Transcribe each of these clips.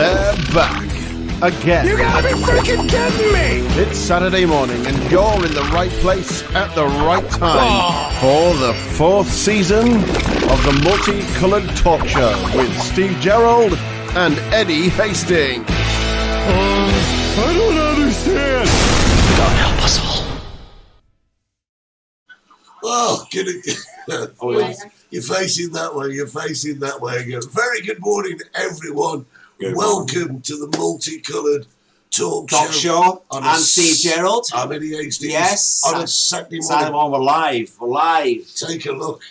They're back again. You gotta be freaking kidding me! It's Saturday morning and you're in the right place at the right time for the fourth season of the Multicoloured Talk Show with Steve Gerald and Eddie Hastings. I don't understand. God help us all. Oh, you're facing that way. You're facing that way again. Very good morning, everyone. Welcome to the Multicoloured Talk Show. I'm Steve Gerald. I'm Eddie Hastings. Yes. On a Saturday morning. Saturday morning, we're live. Take a look.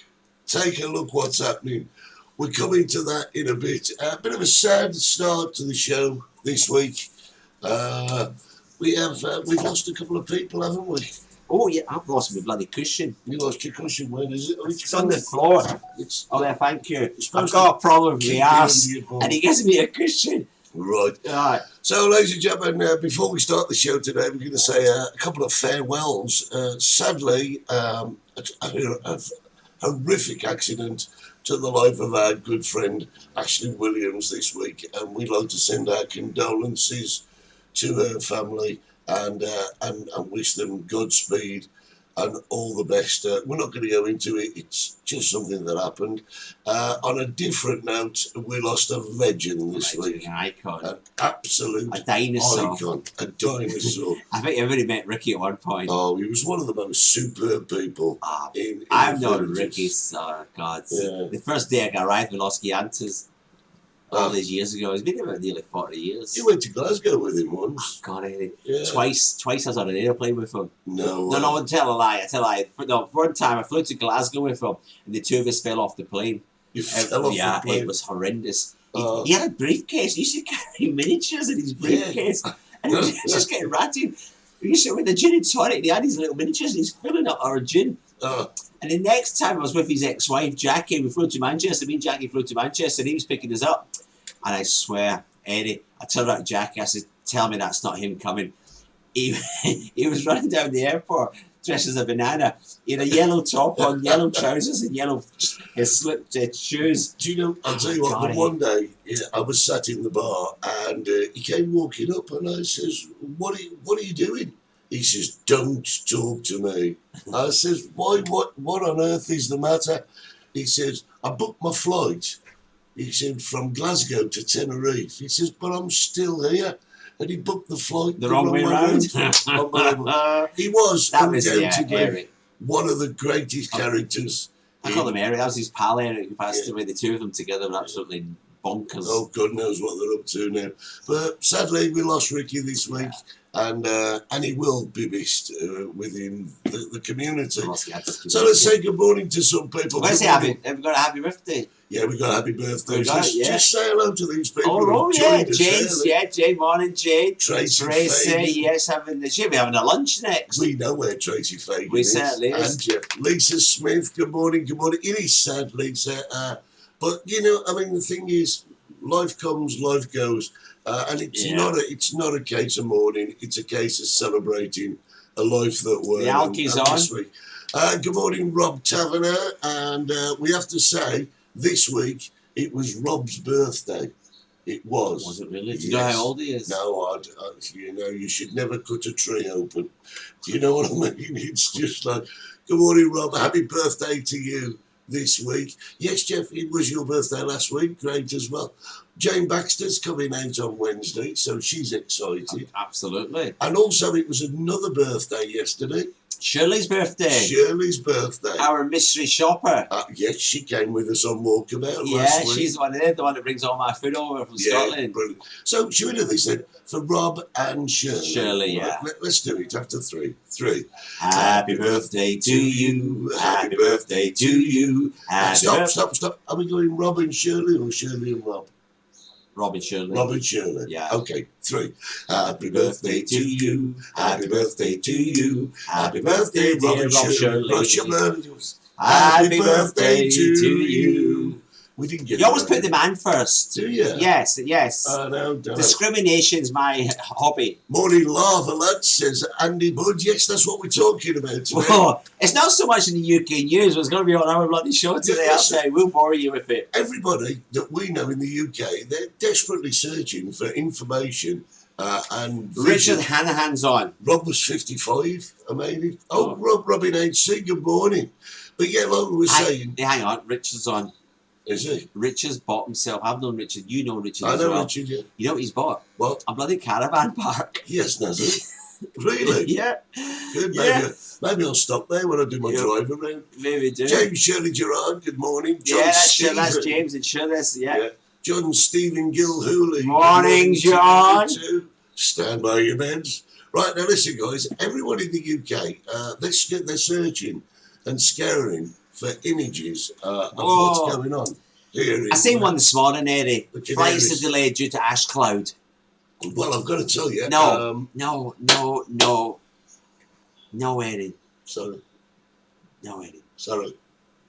Take a look what's happening. We're coming to that in a bit. A bit of a sad start to the show this week. We've lost a couple of people, haven't we? Oh yeah, I've lost my bloody cushion. You lost your cushion. Where is it? It's on the floor. There, thank you. I've got a problem with my ass, and he gives me a cushion. Right. So, ladies and gentlemen, before we start the show today, we're going to say a couple of farewells. Sadly, a horrific accident took the life of our good friend Ashley Williams this week, and we'd like to send our condolences to her family and wish them Godspeed and all the best. We're not going to go into it. It's just something that happened. On a different note, we lost a legend this week. An icon. An absolute a dinosaur. icon. A dinosaur. I think everybody met Ricky at one point. Oh, he was one of the most superb people. I've known Ricky, God. Yeah. The first day I arrived in Los Giantes, all these years ago. It's been about nearly 40 years. You went to Glasgow with him once. God, Eddie. Yeah. Twice I was on an airplane with him. No. No, I tell a lie. No, one time I flew to Glasgow with him, and the two of us fell off the plane. You fell off the plane? It was horrendous. He had a briefcase. He used to carry miniatures in his briefcase. Yeah. And he was just getting ratted. He used to with the gin and tonic, and he had these little miniatures, and he's filling up our gin. And the next time I was with his ex-wife, Jackie, we flew to Manchester. Me and Jackie flew to Manchester, and he was picking us up. And I swear, Eddie, I turned around to Jackie, I said, tell me that's not him coming. He was running down the airport dressed as a banana. He had a yellow top on, yellow trousers and yellow slipped shoes. Do you know, I'll tell you what, but one day I was sat in the bar and he came walking up and I says, what are you doing? He says, don't talk to me. I says, why, what on earth is the matter? He says, I booked my flight. He said, from Glasgow to Tenerife. He says, but I'm still here. And he booked the flight the wrong way round. He was undoubtedly one of the greatest characters. I call him Eric. That was his pal Eric who passed away. The two of them together were absolutely bonkers. Oh, God knows what they're up to now. But sadly, we lost Ricky this week. And he will be missed within the community. So let's say good morning to some people. Have we got a happy birthday? Yeah, we got a happy birthday. Just say hello to these people. Oh yeah, Jane, morning, Jane. Tracy, yes, she'll be having a lunch next. We know where Tracy Fagan is. We certainly is. And Lisa Smith, good morning. It is sad, Lisa. But, you know, I mean, the thing is, life comes, life goes. And it's not a case of mourning, it's a case of celebrating a life that was. The Alky's on. This week. Good morning, Rob Taverner. And we have to say, this week, it was Rob's birthday. It was. Was it really? Do you know how old he is? No, you should never cut a tree open. Do you know what I mean? It's just like, good morning, Rob. Happy birthday to you this week. Yes, Jeff, it was your birthday last week. Great as well. Jane Baxter's coming out on Wednesday, so she's excited. Absolutely. And also, it was another birthday yesterday. Shirley's birthday. Shirley's birthday. Our mystery shopper. Yes, she came with us on Walkabout last week. She's the one that brings all my food over from Scotland. Brilliant. So, should we do this then? For Rob and Shirley. Shirley, yeah. Let's do it after three. Happy birthday to you. Happy birthday to you. Stop. Are we going Rob and Shirley or Shirley and Rob? Robin Shirley. Robin Shirley. Yeah. Okay, 3. Happy birthday to you. Happy birthday to you. Happy birthday, Robin Shirley. Happy birthday to you. We didn't get You it always right. put the man first. Do you? Yes. No, don't. Discrimination's my hobby. Morning lava, lad, says Andy Budd. Yes, that's what we're talking about today. Whoa, it's not so much in the UK news, but it's going to be on our bloody show today. I'll say, we'll bore you with it. Everybody that we know in the UK, they're desperately searching for information and vision. Richard Hanahan's on. Rob was 55, amazing. Oh, Robin HC, good morning. But yeah, like we were saying... Hang on, Richard's on. Is he? Richard's bought himself. I've known Richard. You know Richard I as know well. Richard, yeah. You know what he's bought? What? A bloody caravan park. Yes, does he? Really? Yeah. Good, Yeah. maybe I'll stop there when I do my drive around. Maybe do. James Shirley Gerard, good morning. John Yeah, Stephen. that's James and Shirley. Yeah. John Stephen Gilhooly. Morning, John. Stand by your beds. Right, now listen, guys. Everyone in the UK, they're searching and scouring for images of what's going on here. I seen one this morning, Eddie. The Flights Canaries. are delayed due to ash cloud. Well, I've got to tell you. No, Eddie. Sorry. No, Eddie. Sorry.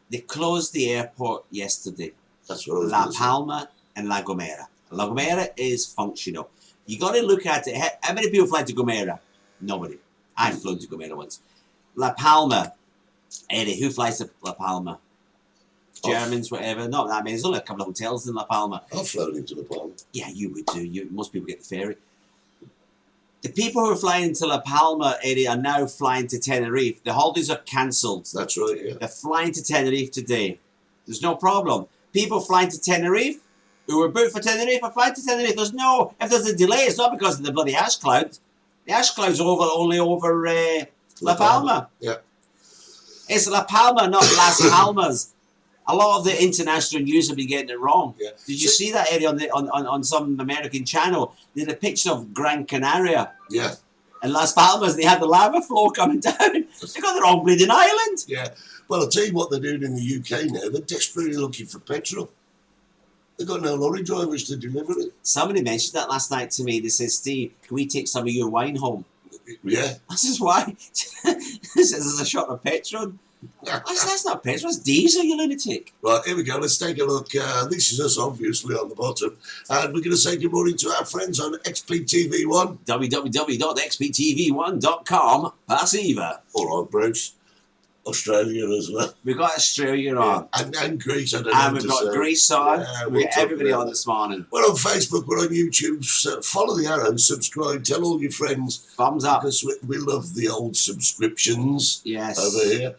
They closed the airport yesterday. That's what I was La gonna say. Palma and La Gomera. La Gomera is functional. You got to look at it. How many people fly to Gomera? Nobody. I've flown to Gomera once. La Palma. Eddie, who flies to La Palma? Germans, whatever. Not that many. There's only a couple of hotels in La Palma. I've flown into the Palma. Yeah, you would do. Most people get the ferry. The people who are flying to La Palma, Eddie, are now flying to Tenerife. The holidays are cancelled. That's right, yeah. They're flying to Tenerife today. There's no problem. People flying to Tenerife, who were booked for Tenerife, are flying to Tenerife. If there's a delay, it's not because of the bloody ash cloud. The ash cloud's only over La Palma. Yeah. It's La Palma, not Las Palmas. A lot of the international news have been getting it wrong. Yeah. Did you see that, Eddie, on some American channel? They had a picture of Gran Canaria Yeah. and Las Palmas. They had the lava flow coming down. They got the wrong bleeding island. Yeah. Well, I'll tell you what they're doing in the UK now. They're desperately looking for petrol. They've got no lorry drivers to deliver it. Somebody mentioned that last night to me. They said, Steve, can we take some of your wine home? Yeah. I says, why? He says, there's a shot of petrol. I said, that's not petrol, it's diesel, you lunatic. Right, here we go. Let's take a look. This is us, obviously, on the bottom. And we're going to say good morning to our friends on XPTV1. www.xptv1.com. Passiva. All right, Bruce. Australia as well. We've got Australia on. And Greece, I don't know. And we've got Greece on. Yeah, We've got talk everybody about on that. this morning. We're on Facebook, we're on YouTube. So follow the arrows, subscribe, tell all your friends. Thumbs up. Because we love the old subscriptions Yes. over here.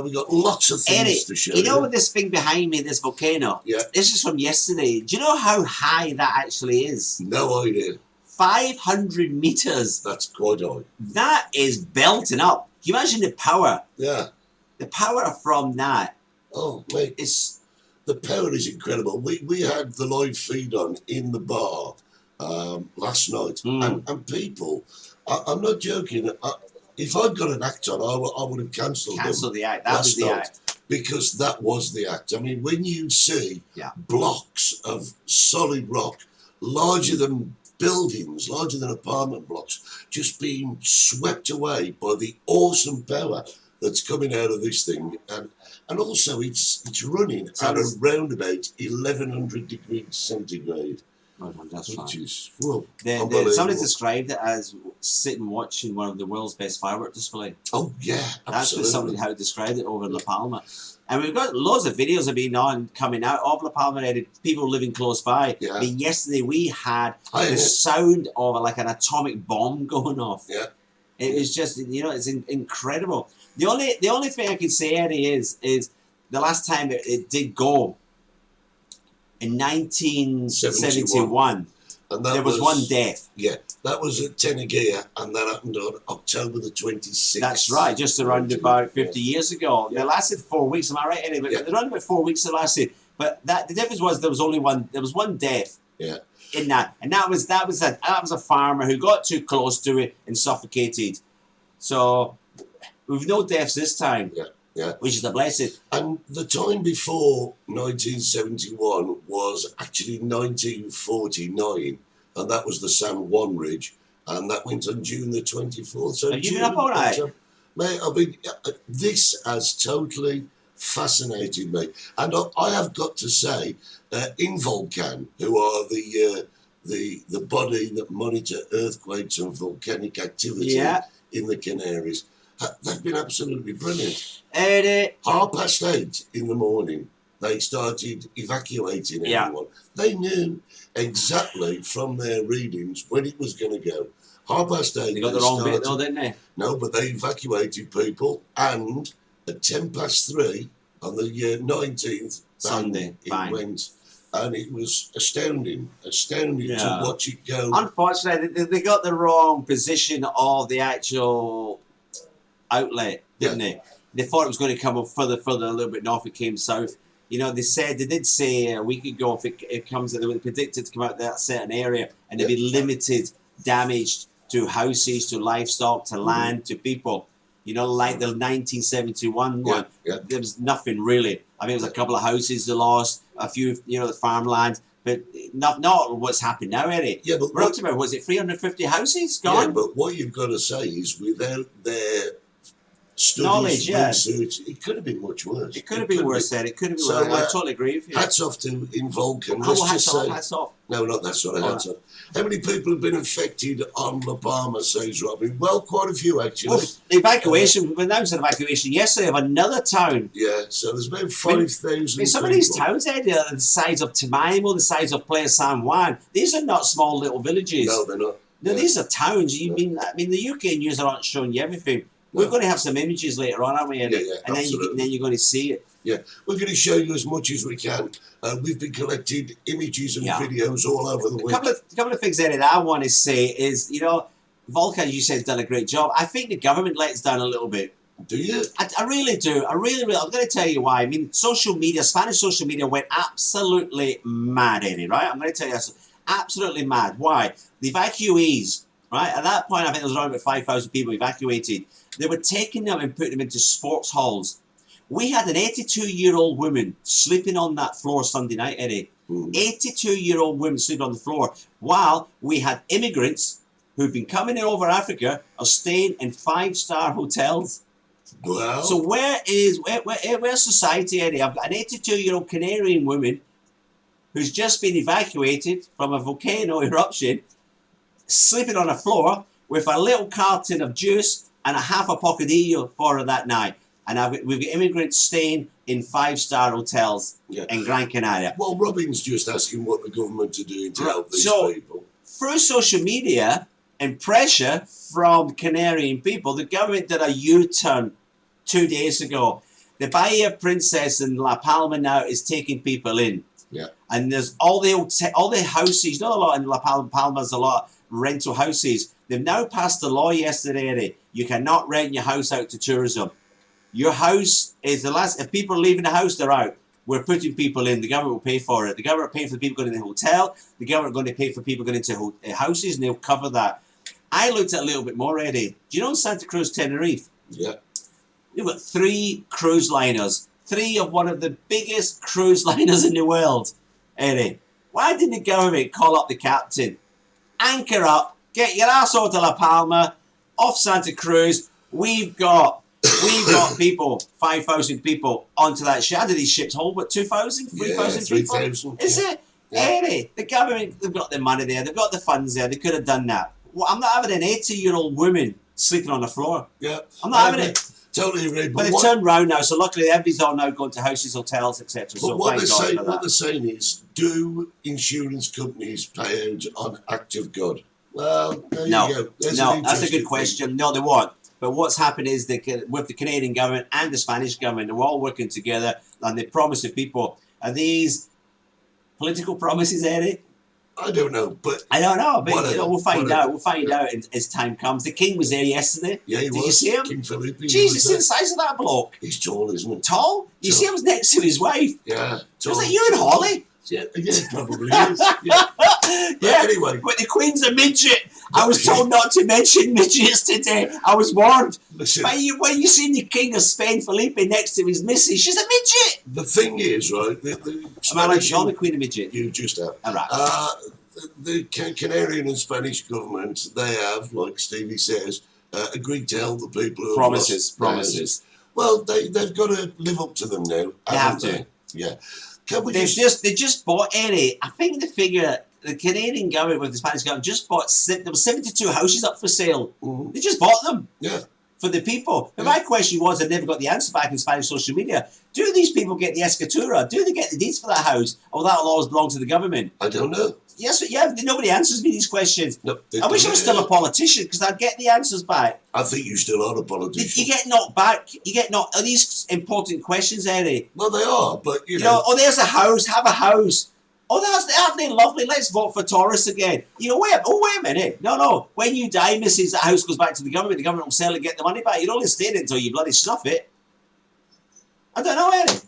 We've got lots of things Eddie, to show you know this thing behind me, this volcano? Yeah. This is from yesterday. Do you know how high that actually is? No idea. 500 meters. That's quite high. That is belting up. Can you imagine the power? Yeah. The power from that Oh, mate. is... The power is incredible. We had the live feed on in the bar last night, and people, I'm not joking. If I'd got an act on, I would have cancelled the act. That was the act. because that was the act. I mean, when you see blocks of solid rock larger than buildings, larger than apartment blocks, just being swept away by the awesome power that's coming out of this thing, and also it's running at around about 1100 degrees centigrade, That's which right. is unbelievable. Somebody described it as sitting watching one of the world's best firework display. Oh yeah, That's absolutely. what somebody how described it over in La Palma. And we've got loads of videos have been coming out of La Palma, people living close by. Yeah. I mean, yesterday we had the sound of like an atomic bomb going off. Yeah. It was just, it's incredible. The only thing I can say, Eddie, is the last time it did go in 1971, and there was one death. Yeah, that was at Tenerife, and that happened on October the 26th. That's right, just around about 50 years ago. Yeah. They lasted 4 weeks, am I right, Eddie? But around about 4 weeks it lasted. But the difference was there was one death. Yeah. In that, and that was a farmer who got too close to it and suffocated. So we've no deaths this time. Yeah. Which is a blessing. And the time before 1971 was actually 1949, and that was the San Juan Ridge, and that went on June the 24th. So have you been up all night? Mate, this has totally fascinated me. And I have got to say, in Volcano, who are the body that monitor earthquakes and volcanic activity in the Canaries, they've been absolutely brilliant. 8:30 in the morning, they started evacuating everyone. They knew exactly from their readings when it was going to go. 8:30. They got the wrong bit though, didn't they? No, but they evacuated people, and at 3:10 on the 19th, Sunday, it went. And it was astounding to watch it go. Unfortunately, they got the wrong position of the actual outlet, didn't they? They thought it was going to come up further, a little bit north. It came south. You know, they did say a week ago if it comes, they were predicted to come out of that certain area, and there'd be limited damage to houses, to livestock, to land, to people. You know, like the 1971 one. There was nothing really. I mean, it was a couple of houses they lost, a few, you know, the farmland, but not what's happened now, Eddie. Yeah, but we're up to about, was it 350 houses gone? Yeah, but what you've got to say is without their studies, knowledge, research, it could have been much worse. It could have been worse, Ed. It could have been worse. I totally agree with you. Hats off to in Volcano. Hats off. No, not that sort of hats off. How many people have been affected on La Palma, says Robin? Well, quite a few, actually. Well, the evacuation, we announced an evacuation yesterday of another town. Yeah, so there's about 5,000 some of these towns, Ed, are the size of Temaimo, the size of Playa San Juan. These are not small little villages. No, they're not. No, these are towns. I mean, the UK news aren't showing you everything. We're going to have some images later on, aren't we, Eddie? And then you're going to see it. Yeah, we're going to show you as much as we can. We've been collecting images and videos all over the week. A couple of things, Eddie, that I want to say is, you know, Volcano, you said, has done a great job. I think the government lets down a little bit. Do you? I really do. I really. I'm going to tell you why. I mean, social media, Spanish social media went absolutely mad, Eddie, right? I'm going to tell you that's absolutely mad. Why? The evacuees, right? At that point, I think there was around about 5,000 people evacuated. They were taking them and putting them into sports halls. We had an 82-year-old woman sleeping on that floor Sunday night, Eddie. 82-year-old woman sleeping on the floor, while we had immigrants who've been coming in over Africa are staying in 5-star hotels. Wow. So where's society, Eddie? I've got an 82-year-old Canarian woman who's just been evacuated from a volcano eruption, sleeping on a floor with a little carton of juice and a half a pocadillo for her that night. And we've got immigrants staying in 5-star hotels in Gran Canaria. Well, Robin's just asking what the government are doing to help these people. Through social media and pressure from Canarian people, the government did a U-turn 2 days ago. The Bahia Princess in La Palma now is taking people in. Yeah. And there's all the houses, not a lot in La Palma, there's a lot of rental houses. They've now passed a law yesterday, Eddie. You cannot rent your house out to tourism. Your house is the last. If people are leaving the house, they're out. We're putting people in. The government will pay for it. The government will pay for the people going to the hotel. The government are going to pay for people going into houses, and they'll cover that. I looked at a little bit more, Eddie. Do you know in Santa Cruz, Tenerife? Yeah. You've got 3 cruise liners. 3 of one of the biggest cruise liners in the world, Eddie. Why didn't the government call up the captain? Anchor up. Get your ass over to La Palma. Off Santa Cruz. We've got people, 5,000 people onto that ship. How do these ships hold? What, 2,000, 3,000 people? 3,000. Is it? Yeah. Eddie, the government, they've got the money there. They've got the funds there. They could have done that. Well, I'm not having an 80-year-old woman sleeping on the floor. Yeah. I'm not having it. Totally agree. But they've turned round now, so luckily everybody's all now going to houses, hotels, etc. So what they're saying is, do insurance companies pay out on act of God? Well, there you go. That's a good question. No, they won't. But what's happened is with the Canadian government and the Spanish government, they're all working together, and they promise the people. Are these political promises, Eddie? I don't know, but I don't know, but we'll find out. We'll find out as time comes. The King was there yesterday. Yeah, he was. Did you see him? King Philippe. Jesus, see the size of that bloke. He's tall, isn't he? Tall? You see him was next to his wife. Yeah. Tall. Was that you and Holly? Yeah, probably is. Yeah. Anyway. But the Queen's a midget. I was told not to mention midgets today. I was warned. Listen. When you seen the King of Spain, Felipe, next to his missus, she's a midget. The thing is, right, Am I like you're the Queen of Midget? You just have. All right. The Canarian and Spanish governments, they have, like Stevie says, agreed to help the people who Promises. Well, they've got to live up to them now. They have haven't to. Yeah. Can we They just bought Eddie. I think the figure the Canadian government with the Spanish government just bought. There were 72 houses up for sale. Mhm. They just bought them. Yeah. For the people. But Yeah. my question was, I never got the answer back in Spanish social media. Do these people get the escritura? Do they get the deeds for that house? Or that will always belong to the government? I don't know. Yes, yeah, nobody answers me these questions. No, I wish I was still a politician because I'd get the answers back. I think you still are a politician. You get knocked back. You get knocked. Are these important questions, Eddie? Well, they are, but You know, oh, there's a house. Have a house. Oh, aren't they lovely? Let's vote for Taurus again. You know, wait a minute. No. When you die, Mrs., that house goes back to the government will sell it and get the money back. You don't stay there until you bloody snuff it. I don't know, Eddie.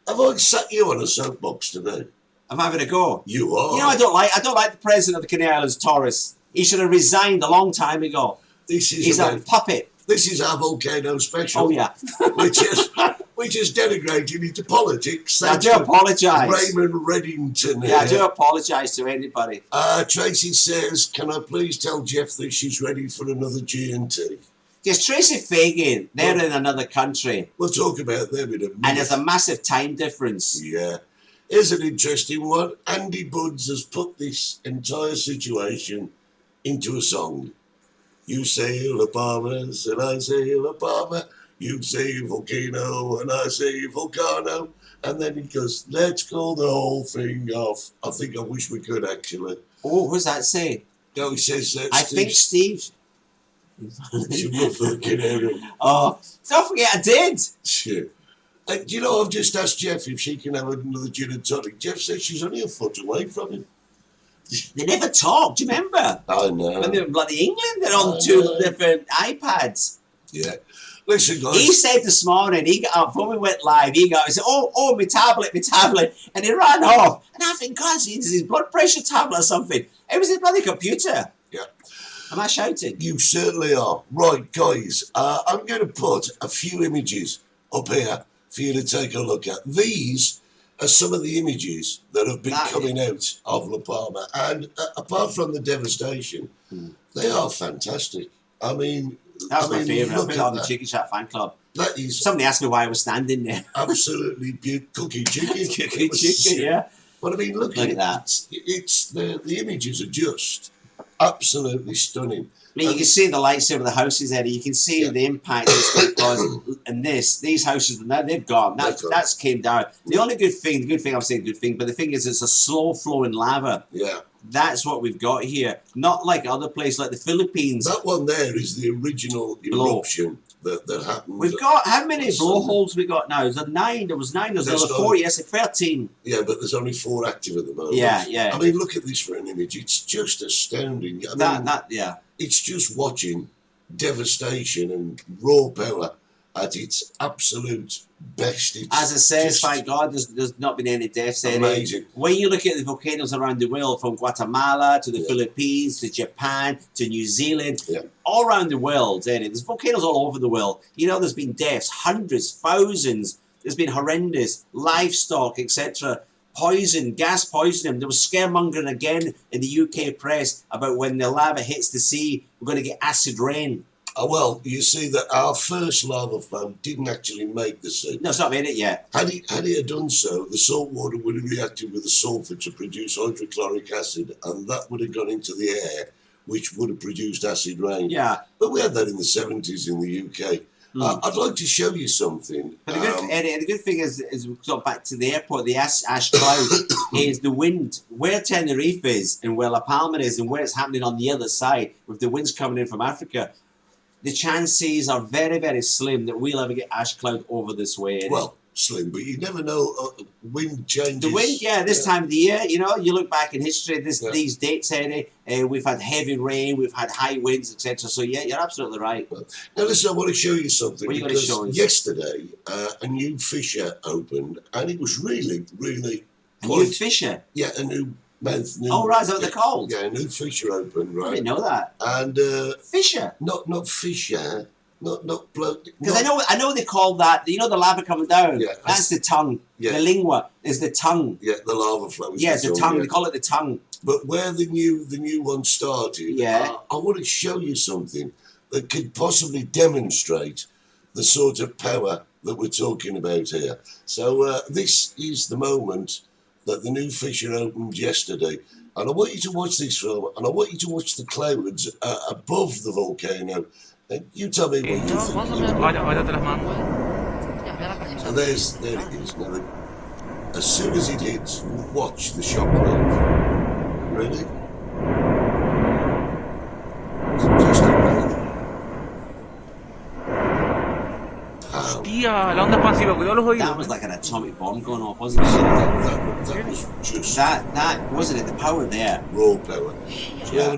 Have I sat you on a soapbox today? I'm having a go. You are. You know, I don't like the president of the Canary Islands, Taurus. He should have resigned a long time ago. He's a puppet. This is our Volcano special. Oh, yeah. which is denigrating into politics. I do apologise. Raymond Reddington. Yeah, I do apologise to anybody. Tracy says, can I please tell Jeff that she's ready for another G&T? Yes, Tracy Fagan, they're in another country. We'll talk about them in a minute. And there's a massive time difference. Yeah. Here's an interesting one. Andy Buds has put this entire situation into a song. You say La Palmas and I say La Palma. You say Volcano and I say Volcano. And then he goes, let's call the whole thing off. I think I wish we could, actually. Oh, what does that say? No, he says I think Steve... should look for the Canary. Oh, don't forget I did. Shit. You know, I've just asked Jeff if she can have another gin and tonic. Jeff says she's only a foot away from him. They never talk, do you remember? I know. When they were in bloody England, they're on two different iPads. Yeah. Listen, guys. He said this morning, he got up, before we went live, he said, oh, my tablet, and he ran off. And I think, God, is his blood pressure tablet or something? It was his bloody computer. Yeah. Am I shouting? You certainly are. Right, guys, I'm going to put a few images up here for you to take a look at. These are some of the images that have been coming out of La Palma. And apart from the devastation, they are fantastic. I mean... That was my favourite. I put it on the Chicken Shack fan club. That is... Somebody asked me why I was standing there. Absolutely beautiful. Cookie chicken. Cookie chicken, yeah. But I mean, look at that. It's the images are just absolutely stunning. I mean, you can see the lights over the houses, Eddie. You can see the impact it's going to cause. And these houses, now they've gone. That's came down. The good thing, I'm saying good thing, but the thing is, it's a slow flowing lava. Yeah. That's what we've got here. Not like other places, like the Philippines. That one there is the original eruption that happened. We've got, how many blowholes we got now? Is there 9? There was 9. There's another 4. Yes, 13. Yeah, but there's only 4 active at the moment. Yeah. I mean, look at this for an image. It's just astounding. I mean, it's just watching devastation and raw power at its absolute best. As I say, thank God, there's not been any deaths. Amazing. When you look at the volcanoes around the world, from Guatemala to the Philippines to Japan to New Zealand, all around the world, there's volcanoes all over the world. You know, there's been deaths, hundreds, thousands. There's been horrendous livestock, etc. Poison, gas poisoning. There was scaremongering again in the UK press about when the lava hits the sea, we're going to get acid rain. Well, you see that our first lava flow didn't actually make the sea. No, it's not made it yet. Had it done so, the salt water would have reacted with the sulphur to produce hydrochloric acid, and that would have gone into the air, which would have produced acid rain. Yeah. But we had that in the 70s in the UK. I'd like to show you something. But the good thing is we go back to the airport, the ash cloud, is the wind. Where Tenerife is and where La Palma is and where it's happening on the other side, with the winds coming in from Africa, the chances are very, very slim that we'll ever get ash cloud over this way. Well, slim, but you never know. Wind changes. The wind, this time of the year, you know, you look back in history, these dates, Eddie, we've had heavy rain, we've had high winds, etc. So, yeah, you're absolutely right. Now, listen, I want to show you something. What are you going to show us? Yesterday, a new fissure opened, and it was really, really... A new fissure? Yeah, a new... Oh, right, is that what they're called? Yeah, a new fissure opened, right? I didn't know that. And fissure? Not fissure, not blood. Because I know they call that, you know, the lava coming down. Yeah, that's the tongue. Yeah. The lingua is the tongue. Yeah, the lava flow is the tongue. They call it the tongue. But where the new one started, I want to show you something that could possibly demonstrate the sort of power that we're talking about here. So this is the moment that the new fissure opened yesterday. And I want you to watch this film, and I want you to watch the clouds above the volcano. And you tell me what you think. And there it is. Now, as soon as it hits, you watch the shockwave. You ready? Just That was like an atomic bomb going off, wasn't it? That was just That wasn't it. The power there. raw power. So we have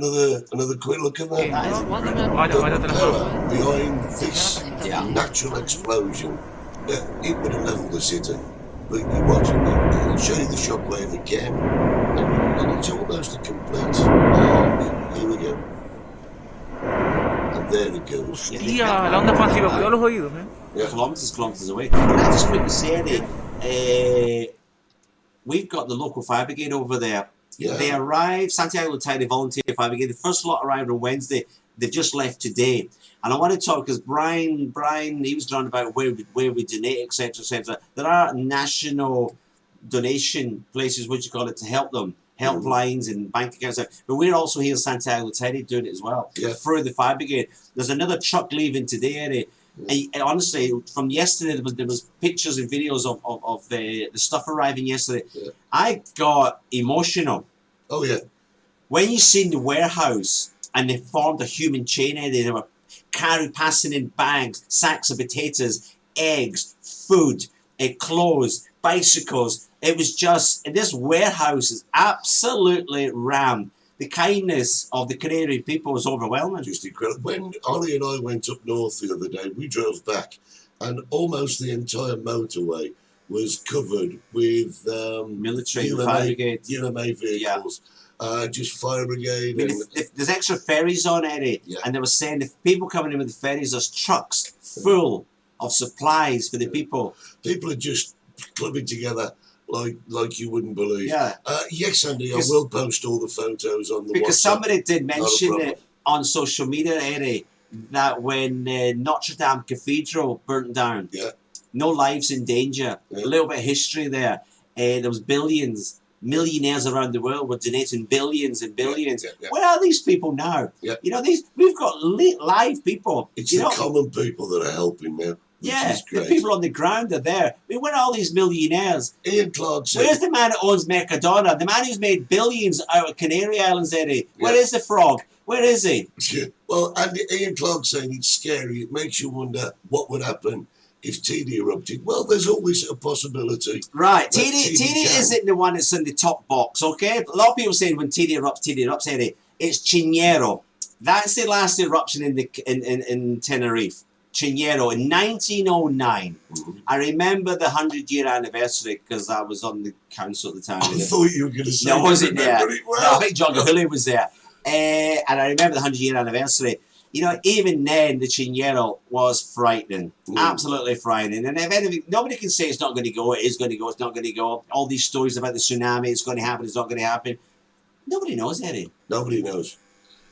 another quick look at that. That is The power behind this Yeah. natural explosion, it would have leveled the city. But you watch it, I'll show you the shockwave again, and it's almost a complete arc. Here we go. And there it goes. Kilometres away. Can I just quickly say, we've got the local fire brigade over there. Yeah. They arrived, Santiago Tiny Volunteer Fire Brigade. The first lot arrived on Wednesday. They've just left today. And I want to talk, because Brian, he was talking about where we donate, etc., etc. There are national donation places, what you call it, to help them. Helplines and bank accounts. But we're also here in Santiago Tiny doing it as well. Yeah. Through the fire brigade. There's another truck leaving today, Eddie. And honestly, from yesterday, there was pictures and videos of the stuff arriving yesterday. Yeah. I got emotional. Oh, yeah. When you seen the warehouse and they formed a human chain, Eddie, they were passing in bags, sacks of potatoes, eggs, food, clothes, bicycles. It was just, this warehouse is absolutely rammed. The kindness of the Canary people was overwhelming. Just incredible. When Ollie and I went up north the other day, we drove back, and almost the entire motorway was covered with Military fire brigade. UMA vehicles. Just fire brigade. I mean, if there's extra ferries on, Eddie, Yeah. and they were saying if people coming in with the ferries, there's trucks full of supplies for the people. People are just clubbing together like you wouldn't believe. Yeah. Yes, Andy, I will post all the photos on the Because WhatsApp. somebody did Not a mention problem. it on social media, Eddie, that when Notre Dame Cathedral burnt down, Yeah. no lives in danger. Yeah. A little bit of history there. There was billions. Millionaires around the world were donating billions and billions. Yeah. Where are these people now? Yeah. You know, we've got live people. It's you the know, common people that are helping now. Which yeah, is the great. people on the ground are there. I mean, where are all these millionaires? Ian Clark said, Where's the man that owns Mercadona? The man who's made billions out of Canary Islands, Eddie? Where Yeah. is the frog? Where is he? well, and Ian Clark saying it's scary. It makes you wonder what would happen if TD erupted. Well, there's always a possibility. Right, But TD can. isn't the one that's in the top box, okay? A lot of people saying when TD erupts, Eddie, it's Chinero. That's the last eruption in Tenerife. Chinero in 1909. Mhm. I remember the 100-year anniversary because I was on the council at the time. I thought you were going to say No, I wasn't there. remember it well. No, I think John Gahuli was there. And I remember the 100-year anniversary. You know, even then, the Chinero was frightening. Absolutely frightening. And if anything, nobody can say it's not going to go, it is going to go, it's not going to go. All these stories about the tsunami, it's going to happen, it's not going to happen. Nobody knows, Eddie. Nobody knows.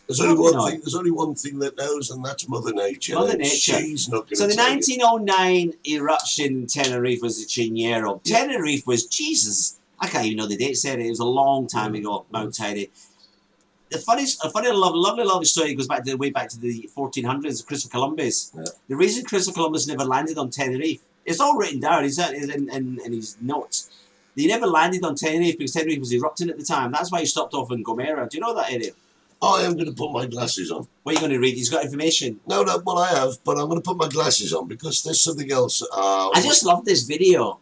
There's Nobody only one knows. thing. There's only one thing that knows, and that's Mother Nature. Mother And Nature. She's not going So to the 1909 eruption in Tenerife was the Chinero. Yeah. Tenerife was, Jesus, I can't even know the date, said it was a long time ago, Mount Tiny. A funny, lovely story goes back way back to the 1400s, Christopher Columbus. Yeah. The reason Christopher Columbus never landed on Tenerife, it's all written down, it's in his notes. He never landed on Tenerife because Tenerife was erupting at the time. That's why he stopped off in Gomera. Do you know that, Eddie? I am going to put my glasses on. What are you going to read? He's got information. No, well, I have, but I'm going to put my glasses on because there's something else. I just love this video.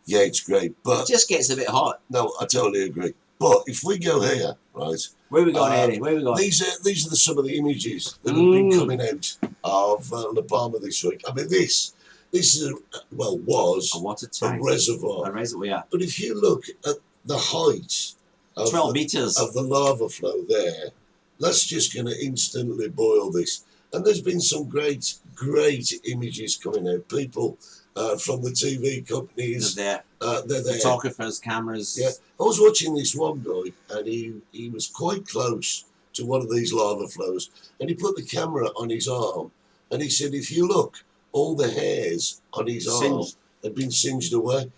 Yeah, it's great, It but just gets a bit hot. no, I totally agree. But if we go here, right? Where are we going, Eddie? Where are we going? These are some of the images that have been coming out of La Palma this week. I mean, this is was A water a tank. reservoir. A reservoir, yeah. But if you look at the height of 12 meters. of the lava flow there, that's just going to instantly boil this. And there's been some great images coming out. People from the TV companies, They're they're there. there. Photographers, cameras. Yeah, I was watching this one guy, and he was quite close to one of these lava flows, and he put the camera on his arm, and he said, if you look all the hairs on his arm Singed. had been singed away.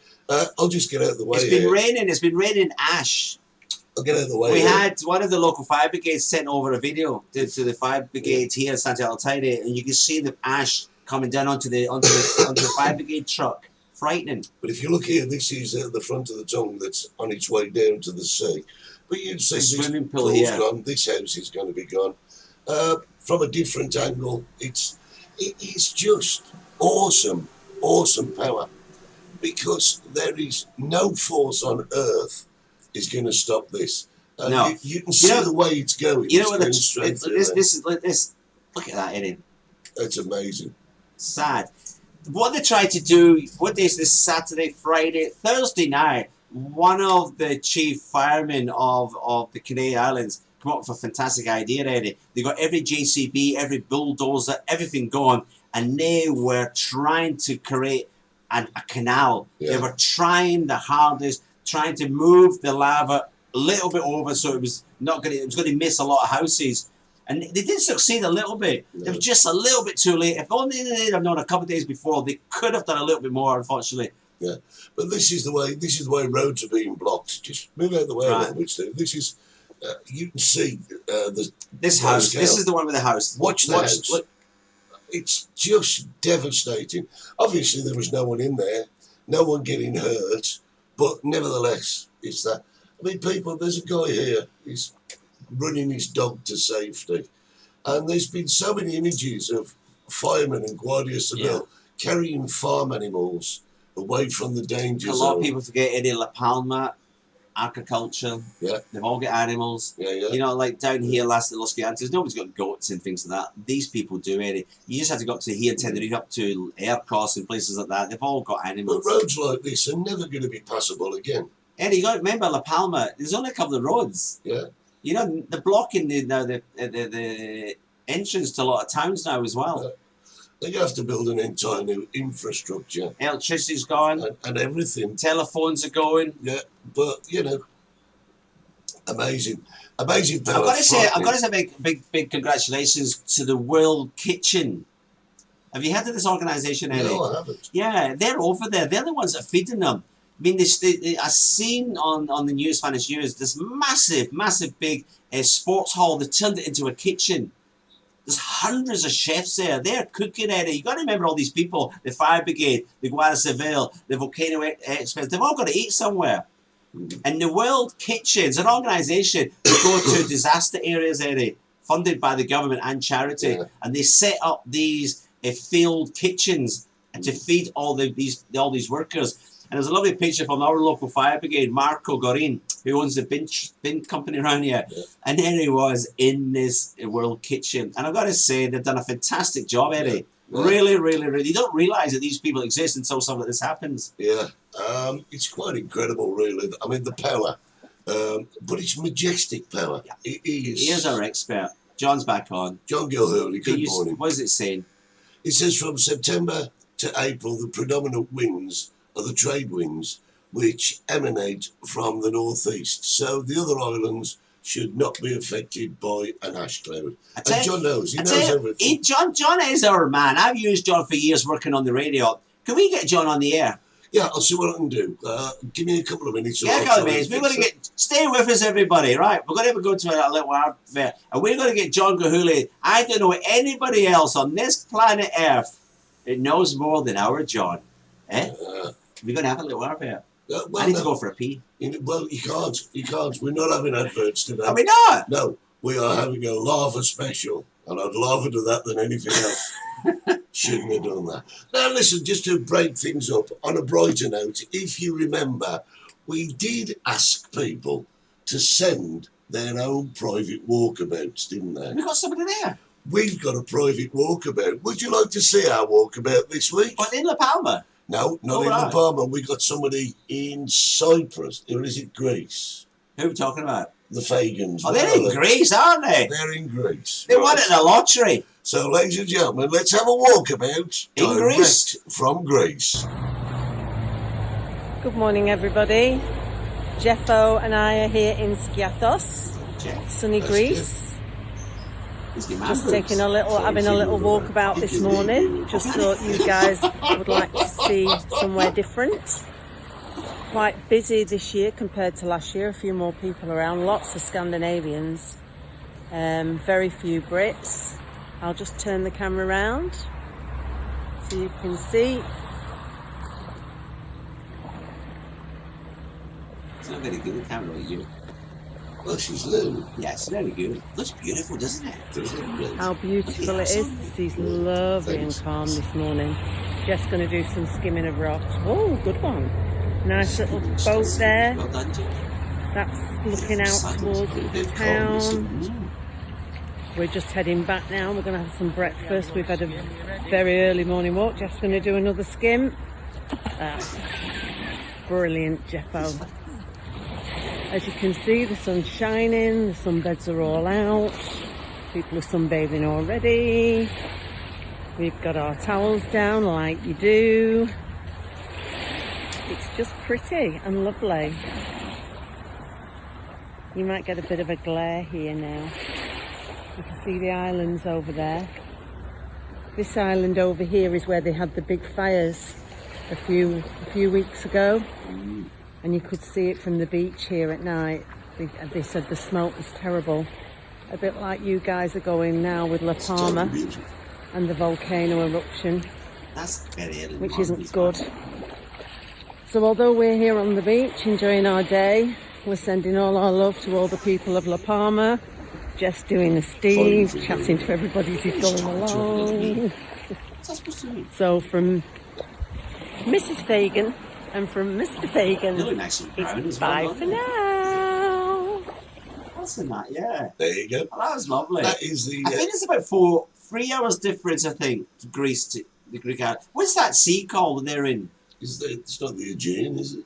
I'll just get out of the way. It's been here. raining. It's been raining ash. I'll get out of the way. We here. had one of the local fire brigades sent over a video to the fire brigade here in Santa Altaire, and you can see the ash coming down onto the fire brigade truck. Frightening. But if you look here, this is the front of the tongue that's on its way down to the sea. But you'd see this swimming pool pool's here. gone. This house is going to be gone. From a different angle, it's just awesome power, because there is no force on earth is going to stop this. No. You can see the way it's going. You know what? It's going straight through there. This. Look at that, Eddie. That's amazing. Sad. What they tried to do, what day is this? Saturday, Friday, Thursday night, one of the chief firemen of the Canary Islands come up with a fantastic idea, Eddie. They got every JCB, every bulldozer, everything going, and they were trying to create a canal. Yeah. They were trying the hardest, trying to move the lava a little bit over so it was going to miss a lot of houses. And they did succeed a little bit. No. They were just a little bit too late. If only they'd have known a couple of days before, they could have done a little bit more, unfortunately. Yeah, but this is the way roads are being blocked. Just move out of the way a little bit, Steve. This is you can see this house. scale. This is the one with the house. Watch the house. Look, it's just devastating. Obviously, there was no one in there, no one getting hurt, but nevertheless, it's that. I mean, people. There's a guy here. He's running his dog to safety, and there's been so many images of firemen and Guardia Civil carrying farm animals away from the danger A zone. lot of people forget Eddie La Palma, agriculture. Yeah. They've all got animals. Yeah, yeah. You know, like down here, last at Los Gigantes, nobody's got goats and things like that. These people do, Eddie. You just have to go up to here in Tenerife, up to Aircross and places like that. They've all got But animals. roads like this are never going to be passable again. Eddie, you got to remember La Palma. There's only a couple of roads. Yeah. You know, they're blocking the entrance to a lot of towns now as well. They have to build an entire new infrastructure Electricity's gone. and everything. Telephones are going. Yeah, but you know, amazing power. I've got to say, big congratulations to the World Kitchen. Have you heard of this organisation, Eddie? No, I haven't. Yeah, they're over there. They're the ones that are feeding them. I mean, I've seen on the news, Spanish news, this massive big sports hall. They turned it into a kitchen. There's hundreds of chefs there. They're cooking, Eddie. You got to remember all these people: the fire brigade, the Guardia Civil, the Volcano experts. They've all got to eat somewhere. And the World Kitchen's an organisation that go to disaster areas, Eddie, funded by the government and charity, and they set up these field kitchens to feed all these workers. And there's a lovely picture from our local fire brigade, Marco Gorin, who owns the bin company around here. Yeah. And there he was in this World Kitchen. And I've got to say, they've done a fantastic job, Eddie. Yeah. Really. You don't realise that these people exist until something like this happens. Yeah, it's quite incredible, really. I mean, the power. But it's majestic power. Yeah. It is. Here's our expert. John's back on. John Gilhurley, good morning. What is it saying? It says from September to April, the predominant winds are the trade winds, which emanate from the northeast. So the other islands should not be affected by an ash cloud. And John knows. He knows everything. John is our man. I've used John for years working on the radio. Can we get John on the air? Yeah, I'll see what I can do. Give me a couple of minutes. Yeah, a couple of minutes. We're going to stay with us, everybody, right? We're going to go to a little advert, and we're going to get John Gilhurley. I don't know anybody else on this planet Earth that knows more than our John. Eh? We're going to have a little advert. I need to go for a pee. Well, you can't. We're not having adverts today. Are we not? No, we are having a lava special, and I'd rather do that than anything else. Shouldn't have done that. Now, listen, just to break things up, on a brighter note, if you remember, we did ask people to send their own private walkabouts, didn't they? We've got somebody there. We've got a private walkabout. Would you like to see our walkabout this week? What, in La Palma? No, not in La Palma. We got somebody in Cyprus, or is it Greece? Who are we talking about? The Fagans. Oh, they're in Greece, aren't they? They're in Greece. They won it in the lottery. So, ladies and gentlemen, let's have a walkabout in Greece. From Greece. Good morning, everybody. Jeffo and I are here in Skiathos, sunny Greece. Just taking having a little walk about this morning. Just thought you guys would like to see somewhere different. Quite busy this year compared to last year. A few more people around. Lots of Scandinavians. Very few Brits. I'll just turn the camera around so you can see. It's not very good, the camera with you. Well, she's little. Yeah, it's very good. Looks beautiful, doesn't it? How beautiful it is. The sea's lovely and calm this morning. Just going to do some skimming of rocks. Oh, good one. Nice little boat there. Well done, Jim. That's looking out towards the town. We're just heading back now. We're going to have some breakfast. We've had a very early morning walk. Just going to do another skim. Brilliant, Jeffo. As you can see, the sun's shining, the sunbeds are all out, people are sunbathing already. We've got our towels down like you do. It's just pretty and lovely. You might get a bit of a glare here now. You can see the islands over there. This island over here is where they had the big fires a few weeks ago. And you could see it from the beach here at night. They said the smoke was terrible. A bit like you guys are going now with La Palma and the volcano eruption, which isn't good. So although we're here on the beach enjoying our day, we're sending all our love to all the people of La Palma. Just doing the Steve, chatting to everybody as he's going along. So from Mrs. Fagan and from Mr. Fagan, it's bye for now. That's in that, yeah. There you go. Oh, that was lovely. That is the. I think it's about 3 hours difference, I think, to Greece, to the Greek island. What's that sea called they're in? It's not the Aegean, is it?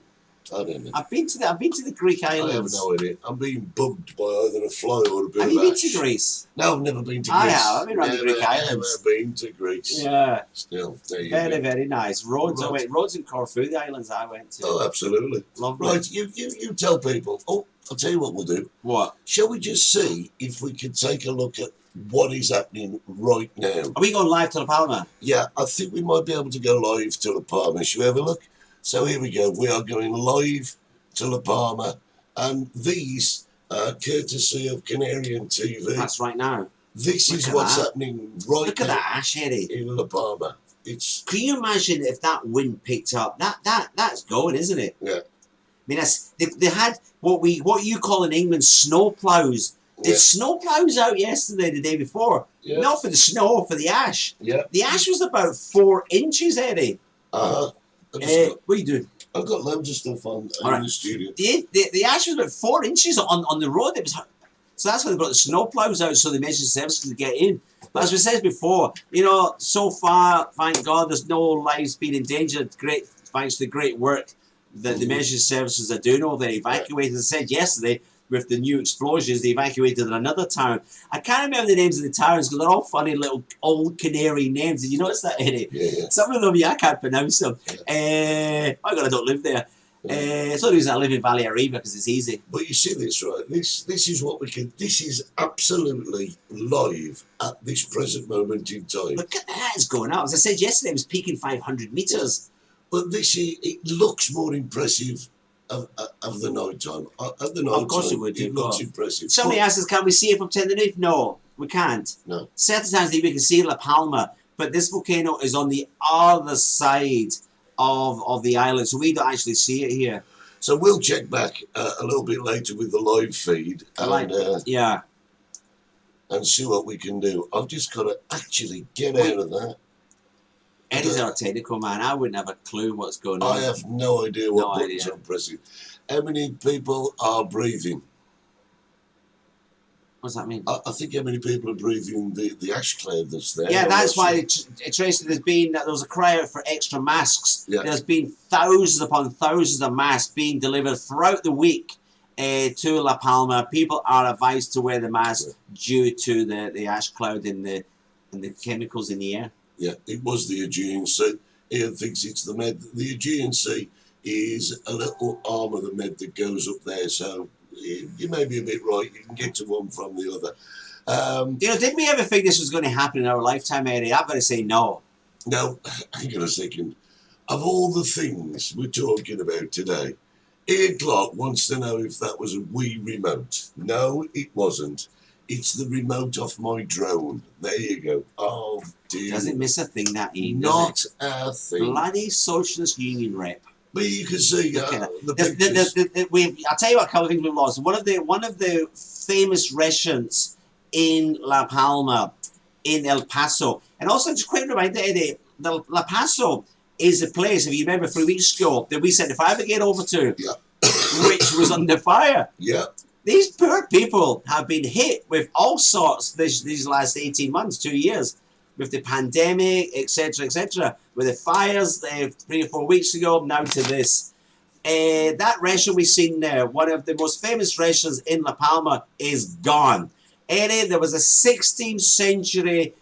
I don't know. I've been to the Greek islands. I have no idea. I'm being bugged by either a fly or a bit Have of you been ash. to Greece? No, I've never been to Greece. I have. I've been around the Greek islands. Never been to Greece. Yeah. Still, there you Very, go. very nice. Rhodes, Rhodes and Corfu, the islands I went to. Oh, absolutely. Lovely. Right, you tell people. Oh, I'll tell you what we'll do. What? Shall we just see if we can take a look at what is happening right now? Are we going live to La Palma? Yeah, I think we might be able to go live to La Palma. Shall we have a look? So here we go. We are going live to La Palma, and these courtesy of Canarian TV. That's right now. This Look is at what's that. happening right Look at now that ash, Eddie. in La Palma. It's Can you imagine if that wind picked up? That's going, isn't it? yeah. I mean, they had what you call in England snow ploughs. Yeah. Did snow ploughs out yesterday, the day before? Yeah. Not for the snow, for the ash. Yeah. The ash was about 4 inches, Eddie. What are you doing? I've got loads of stuff on in the studio. The ash was about 4 inches on the road. It was so that's why they brought the snow ploughs out so the emergency service could get in. But as we said before, so far, thank God, there's no lives being endangered. Great, thanks to the great work that the emergency services are doing over there. Evacuated, as I said yesterday, with the new explosions, they evacuated another town. I can't remember the names of the towns because they're all funny little old Canary names. Did you notice that, Eddie? Yeah. Some of them, I can't pronounce them. My God, I don't live there. It's the only reason I live in Valle Arriba because it's easy. But you see this, right? This is what we can. This is absolutely live at this present moment in time. Look at that, it's going up. As I said yesterday, it was peaking 500 metres. But it looks more impressive of the night time. At the night Of course time, it would do. looks impressive. Somebody asked us, can we see it from Tenerife? No, we can't. No. Certain times we can see La Palma, but this volcano is on the other side of the island, so we don't actually see it here. So we'll check back a little bit later with the live feed Yeah. and see what we can do. I've just got to actually get out of that. Eddie's our technical man. I wouldn't have a clue what's going on. I have no idea what No buttons idea. I'm pressing. How many people are breathing? What does that mean? I think how many people are breathing the ash cloud that's there. Yeah, that's why Tracy, there was a cry out for extra masks. Yeah. There's been thousands upon thousands of masks being delivered throughout the week to La Palma. People are advised to wear the mask due to the ash cloud and the chemicals in the air. Yeah, it was the Aegean Sea. Ian thinks it's the Med. The Aegean Sea is a little arm of the Med that goes up there, so you may be a bit right. You can get to one from the other. Didn't we ever think this was going to happen in our lifetime, Eddie? I've got to say no. Now, hang on a second. Of all the things we're talking about today, Ian Clark wants to know if that was a Wii remote. No, it wasn't. It's the remote off my drone. There you go. Oh, dear. Doesn't miss a thing, that Ian. Not a thing. Bloody Socialist Union rep. But you can see the pictures. I'll tell you what, a couple of things we've lost. One of the famous restaurants in La Palma, in El Paso, and also just a quick reminder, Eddie, La Paso is a place, if you remember 3 weeks ago, that we said if I ever get over to, which was under fire. Yeah. These poor people have been hit with all sorts these last 18 months, 2 years, with the pandemic, etc., with the fires 3 or 4 weeks ago, now to this. That restaurant we've seen there, one of the most famous restaurants in La Palma, is gone. Eddie, there was a 16th century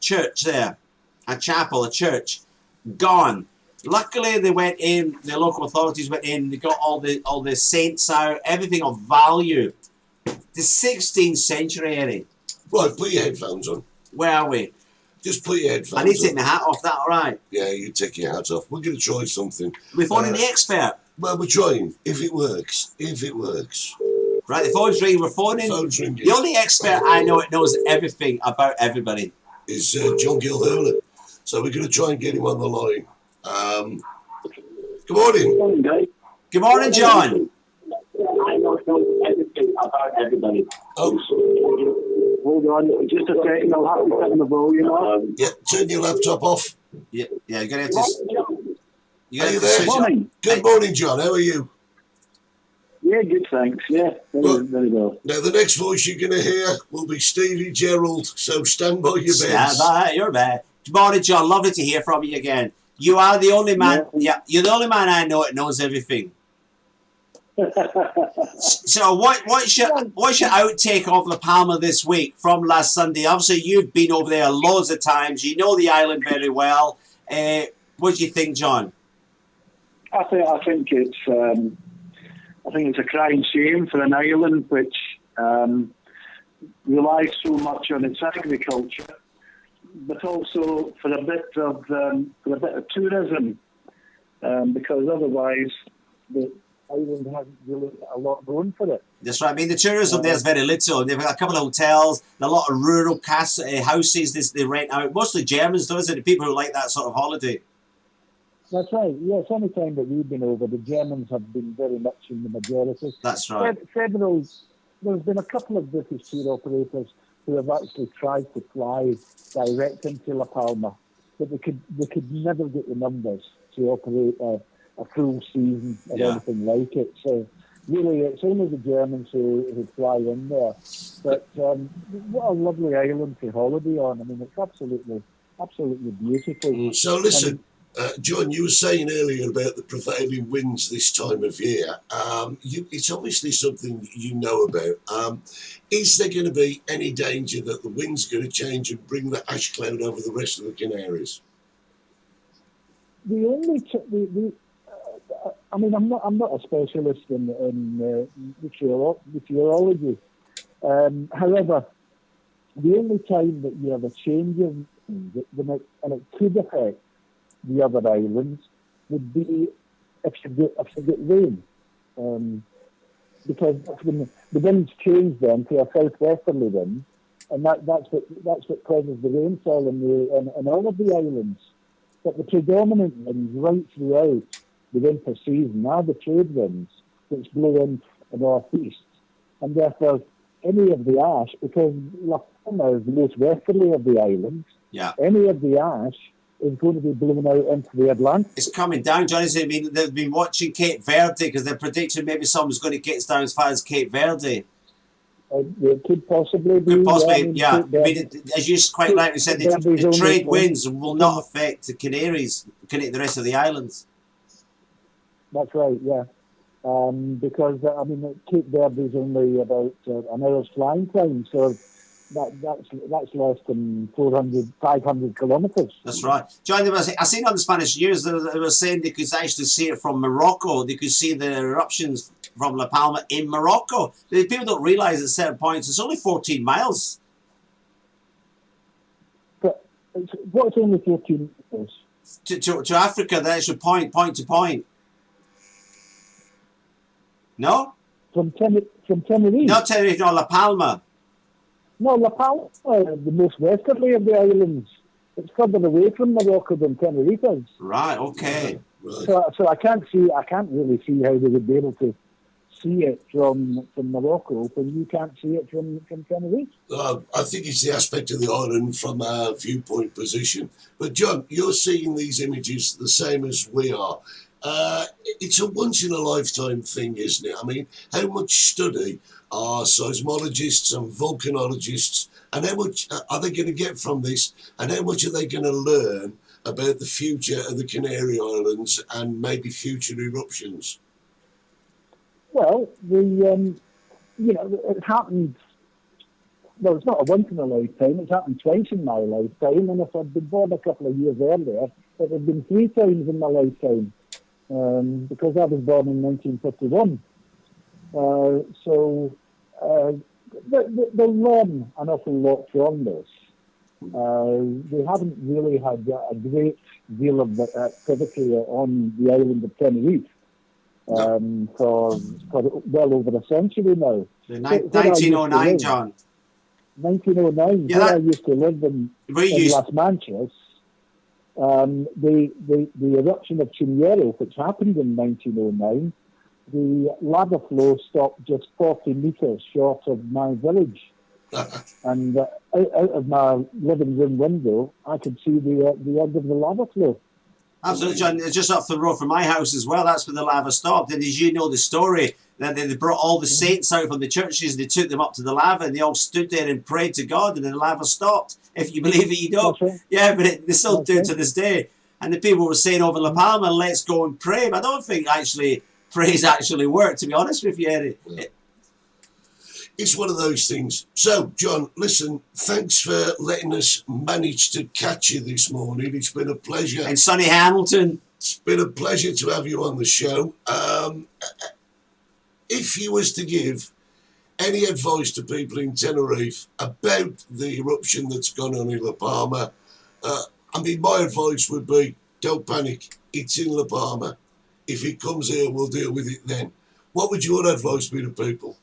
church there, a chapel, a church, gone. Luckily, they went in. The local authorities went in. They got all the saints out, everything of value. The 16th century, Eddie. Right, put your headphones on. Where are we? Just put your headphones on. I need to take my hat off. That all right? Yeah, you take your hat off. We're going to try something. We're phoning the expert. Well, we're trying. If it works. If it works. Right, the phone's ringing. We're phoning. Phone's ringing. The only expert I know that knows everything about everybody is John Gilhurley. So we're going to try and get him on the line. Good morning. Good morning, John. I know everything about everybody. Oh. Hold on, just a second. I'll have to turn the volume off. Yeah, turn your laptop off. Yeah, you're going to have to... Are you there? Morning. Good morning, John. How are you? Yeah, good, thanks. Yeah, very well. Now, the next voice you're going to hear will be Stevie Gerald, so stand by your beds. Stand by your bed. Good morning, John. Lovely to hear from you again. You are the only man. Yeah, you're the only man I know that knows everything. So, what's your outtake of La Palma this week from last Sunday? Obviously, you've been over there loads of times. You know the island very well. What do you think, John? I think it's a crying shame for an island which relies so much on its agriculture, but also for a bit of tourism, because otherwise the island hasn't really a lot going for it. That's right. I mean, the tourism there's very little. They've got a couple of hotels, a lot of rural houses they rent out. Mostly Germans, though, isn't it? People who like that sort of holiday. That's right. Yes, any time that we've been over, the Germans have been very much in the majority. That's right. There's been a couple of British tour operators who have actually tried to fly direct into La Palma, but they could never get the numbers to operate a full season or anything like it. So really, it's only the Germans who fly in there. But what a lovely island to holiday on. I mean, it's absolutely beautiful. So listen, John, you were saying earlier about the prevailing winds this time of year. It's obviously something you know about. Is there going to be any danger that the wind's going to change and bring the ash cloud over the rest of the Canaries? The only I mean, I'm not a specialist in meteorology. However, the only time that you have a change in wind, and it could affect the other islands, would be if you get rain, because when the winds change then to a southwesterly wind, and that's what causes the rainfall in all of the islands. But the predominant winds right throughout the winter season are the trade winds, which blow in the northeast, and therefore any of the ash, because La Palma is the most westerly of the islands, any of the ash is going to be blown out into the Atlantic. It's coming down, John. I mean, they've been watching Cape Verde because they're predicting maybe someone's going to get us down as far as Cape Verde. It could possibly be. I mean, as you quite rightly said, the trade winds will not affect the Canaries, the rest of the islands. That's right, yeah. Because, I mean, Cape Verde is only about an hour's flying time, so that's less than 400, 500 kilometres. That's right. John, I seen on the Spanish News, they were saying they could actually see it from Morocco. They could see the eruptions from La Palma in Morocco. People don't realise at certain points it's only 14 miles. But what's only 14 miles? To Africa, the actual point to point. No? From Tenerife? Not Tenerife, no, La Palma. No, La Palma, the most westerly of the islands. It's further away from Morocco than Tenerife is. Right, okay. Right. So I can't really see how they would be able to see it from Morocco when you can't see it from Tenerife. I think it's the aspect of the island from our viewpoint position. But John, you're seeing these images the same as we are. It's a once-in-a-lifetime thing, isn't it? I mean, how much study are seismologists and volcanologists, and how much are they going to get from this, and how much are they going to learn about the future of the Canary Islands and maybe future eruptions? Well, it happened. Well, it's not a once in a lifetime. It's happened twice in my lifetime, and if I'd been born a couple of years earlier, it had been 3 times in my lifetime. Because I was born in 1951. They'll learn an awful lot from this. They haven't really had a great deal of activity on the island of Tenerife for well over a century now. 1909, John. 1909, Yeah, where I used to live in Las Manchas. The eruption of Chimero, which happened in 1909, the lava flow stopped just 40 metres short of my village. And out of my living room window, I could see the end of the lava flow. Absolutely, John. It's just up the road from my house as well. That's where the lava stopped. And as you know the story, that they brought all the saints out from the churches and they took them up to the lava and they all stood there and prayed to God and then the lava stopped. If you believe it, you don't. Right. Yeah, but they still do to this day. And the people were saying over La Palma, let's go and pray. But I don't think praise actually worked, to be honest with you, Eddie. Yeah. It's one of those things. So, John, listen, thanks for letting us manage to catch you this morning. It's been a pleasure. And Sonny Hamilton. It's been a pleasure to have you on the show. If you was to give any advice to people in Tenerife about the eruption that's gone on in La Palma, my advice would be, don't panic. It's in La Palma. If it comes here, we'll deal with it then. What would your advice be to people?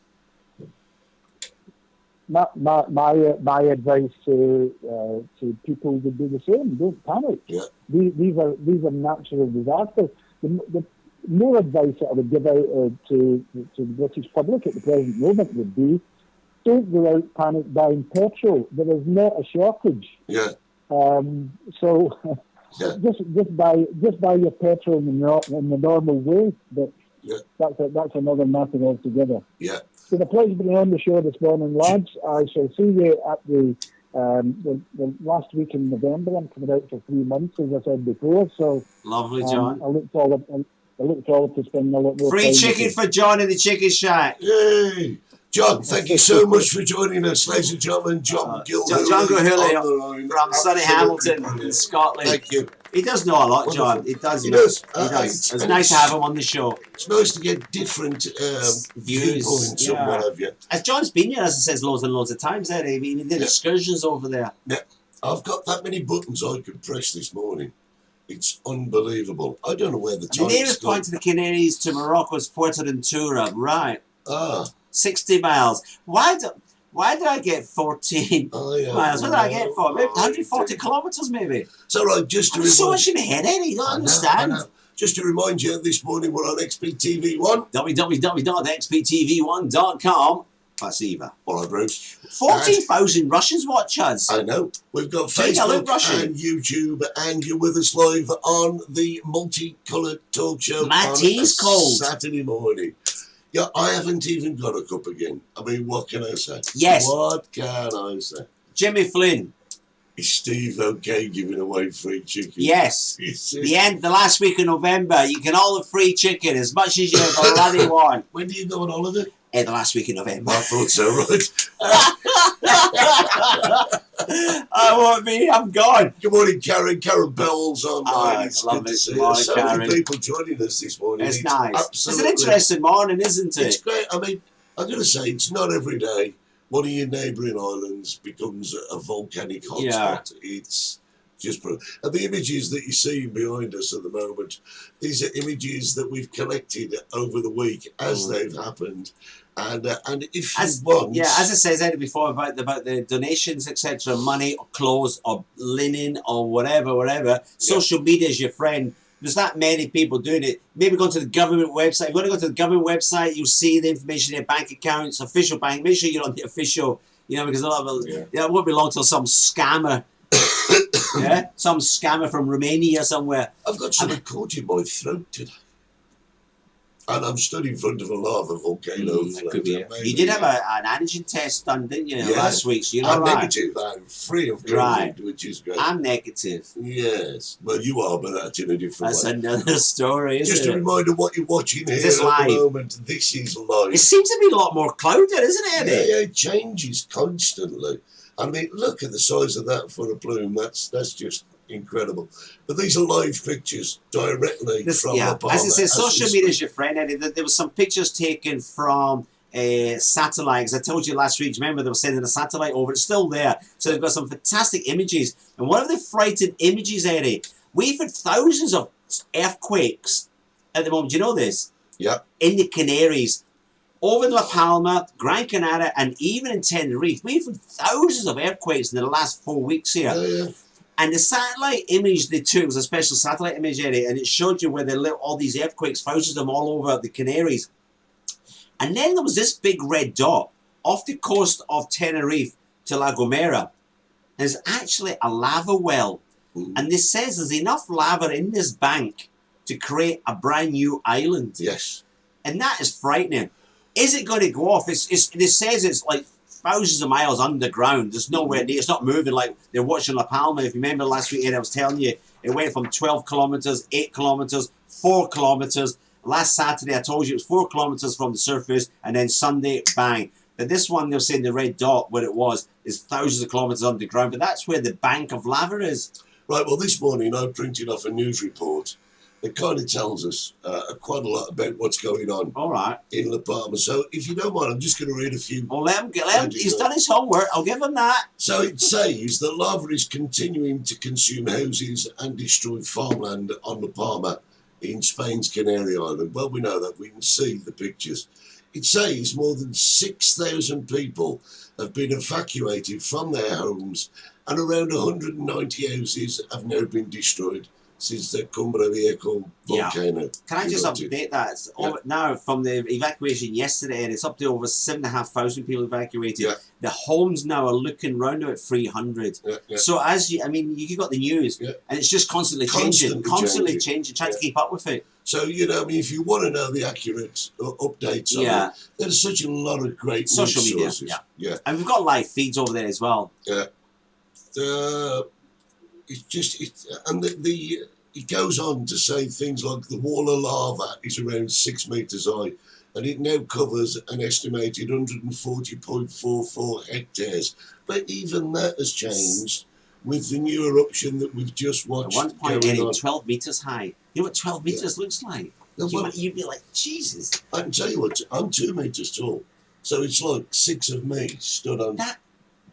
My advice to people would be the same. Don't panic. Yeah. These are natural disasters. The more advice that I would give out to the British public at the present moment would be, don't go out panic buying petrol. There is not a shortage. Yeah. So Yeah. just buy your petrol in the normal way. But Yeah. that's another matter altogether. Yeah. It's been a pleasure being on the show this morning, lads. I shall see you at the last week in November. I'm coming out for 3 months, as I said before. So Lovely, John. I look forward to spending a lot more Free time chicken with for John in the chicken shack. Yay! John, thank you so much for joining us, ladies and gentlemen. John Gilhooly. John Gilhooly on the line. from Sonny Absolutely Hamilton brilliant. in Scotland. Thank you. He does know a lot, Wonderful. John. He does. He you know. does. He does. It's and nice to have him on the show. It's nice to get different viewpoints yeah. and what have you. As John's been here, as he says, loads and loads of times, Eddie. I mean, he did excursions over there. Yeah, I've got that many buttons I could press this morning. It's unbelievable. I don't know where the And the time's nearest gone. point to the Canaries to Morocco is Fuerteventura. Right. Ah, 60 miles. Why did I get 14 miles? What did I get for? Maybe 140 kilometres, maybe. it's all right. Just to There's so remind much in my head, Eddie. You don't I understand. know. Just to remind you, this morning we're on XPTV1. www.xptv1.com. Pasiva. All right, Bruce. 14,000 Russians watch us. I know. We've got Take a look, Facebook Russian. and YouTube, and you're with us live on the Multicoloured Talk Show My on tea's a cold. Saturday morning. Yeah, I haven't even got a cup again. I mean, what can I say? Yes. What can I say? Jimmy Flynn. Is Steve okay giving away free chicken? Yes. The last week of November, you can all have free chicken as much as you bloody want. When do you go on holiday? The last week of November. I thought so, right? I won't be. I'm gone. Good morning, Karen. Karen Bell's on. It's love good to it. see Good you. morning, So Karen. many people joining us this morning. It's nice. Absolutely. It's an interesting morning, isn't it? It's great. I mean, I'm going to say it's not every day one of your neighbouring islands becomes a volcanic hotspot. It's just brilliant. And the images that you're seeing behind us at the moment, these are images that we've collected over the week as they've happened. And if you want... Yeah, as I said before about the donations, etc., money or clothes or linen or whatever, social media is your friend. There's not many people doing it. Maybe go to the government website. If you want to go to the government website, you'll see the information in their bank accounts, official bank. Make sure you're on the official, because a lot of it won't be long till some scammer, some scammer from Romania somewhere. I've got something caught in my throat today. And I'm stood in front of a lava volcano. You did have an antigen test done, didn't you, last week? So you're I'm right. negative. I'm free of COVID, which is great. I'm negative. Yes. Well, you are, but that's in a different That's way. another story, isn't Just it? a reminder what you're watching here This at live? the moment. This is live. It seems to be a lot more clouded, isn't it, Eddie? Yeah, it changes constantly. I mean, look at the size of that for a plume. That's just incredible. But these are live pictures directly from the Palma. As I said, social media is your friend, Eddie. There was some pictures taken from satellite. As I told you last week, remember they were sending a satellite over. It's still there. So they've got some fantastic images. And one of the frightening images, Eddie, we've had thousands of earthquakes at the moment. Do you know this? Yeah. In the Canaries. Over in La Palma, Gran Canaria, and even in Tenerife. We've had thousands of earthquakes in the last 4 weeks here. Yeah. And the satellite image they took was a special satellite image, Eddie, and it showed you where they lit all these earthquakes, thousands of them all over the Canaries. And then there was this big red dot off the coast of Tenerife to La Gomera. There's actually a lava well. And this says there's enough lava in this bank to create a brand new island. Yes. And that is frightening. Is it going to go off? It says it's like thousands of miles underground. There's nowhere near. It's not moving like they're watching La Palma. If you remember last week, I was telling you, it went from 12 kilometers, 8 kilometers, 4 kilometers. Last Saturday, I told you it was 4 kilometers from the surface, and then Sunday, bang. But this one, they're saying the red dot, where it was, is thousands of kilometers underground. But that's where the bank of lava is. Right, well, this morning I printed off a news report that kind of tells us quite a lot about what's going on in La Palma. So if you don't mind, I'm just going to read a few. Well, let him. He's done his homework. I'll give him that. So it says that lava is continuing to consume houses and destroy farmland on La Palma in Spain's Canary Island. Well, we know that. We can see the pictures. It says more than 6,000 people have been evacuated from their homes and around 190 houses have now been destroyed since the Cumbre Viejo volcano. Can I just update that? It's now from the evacuation yesterday, and it's up to over 7,500 people evacuated. Yeah. The homes now are looking round about 300. So as you got the news, and it's just constantly changing, trying to keep up with it. So, if you want to know the accurate updates on it, there's such a lot of great social media. sources. And we've got live feeds over there as well. Yeah. It goes on to say things like the wall of lava is around 6 meters high, and it now covers an estimated 140.44 hectares. But even that has changed with the new eruption that we've just watched. At one point, 12 meters high. You know what 12 meters looks like? No, You'd be like, Jesus. I can tell you what, I'm 2 meters tall, so it's like 6 of me stood on.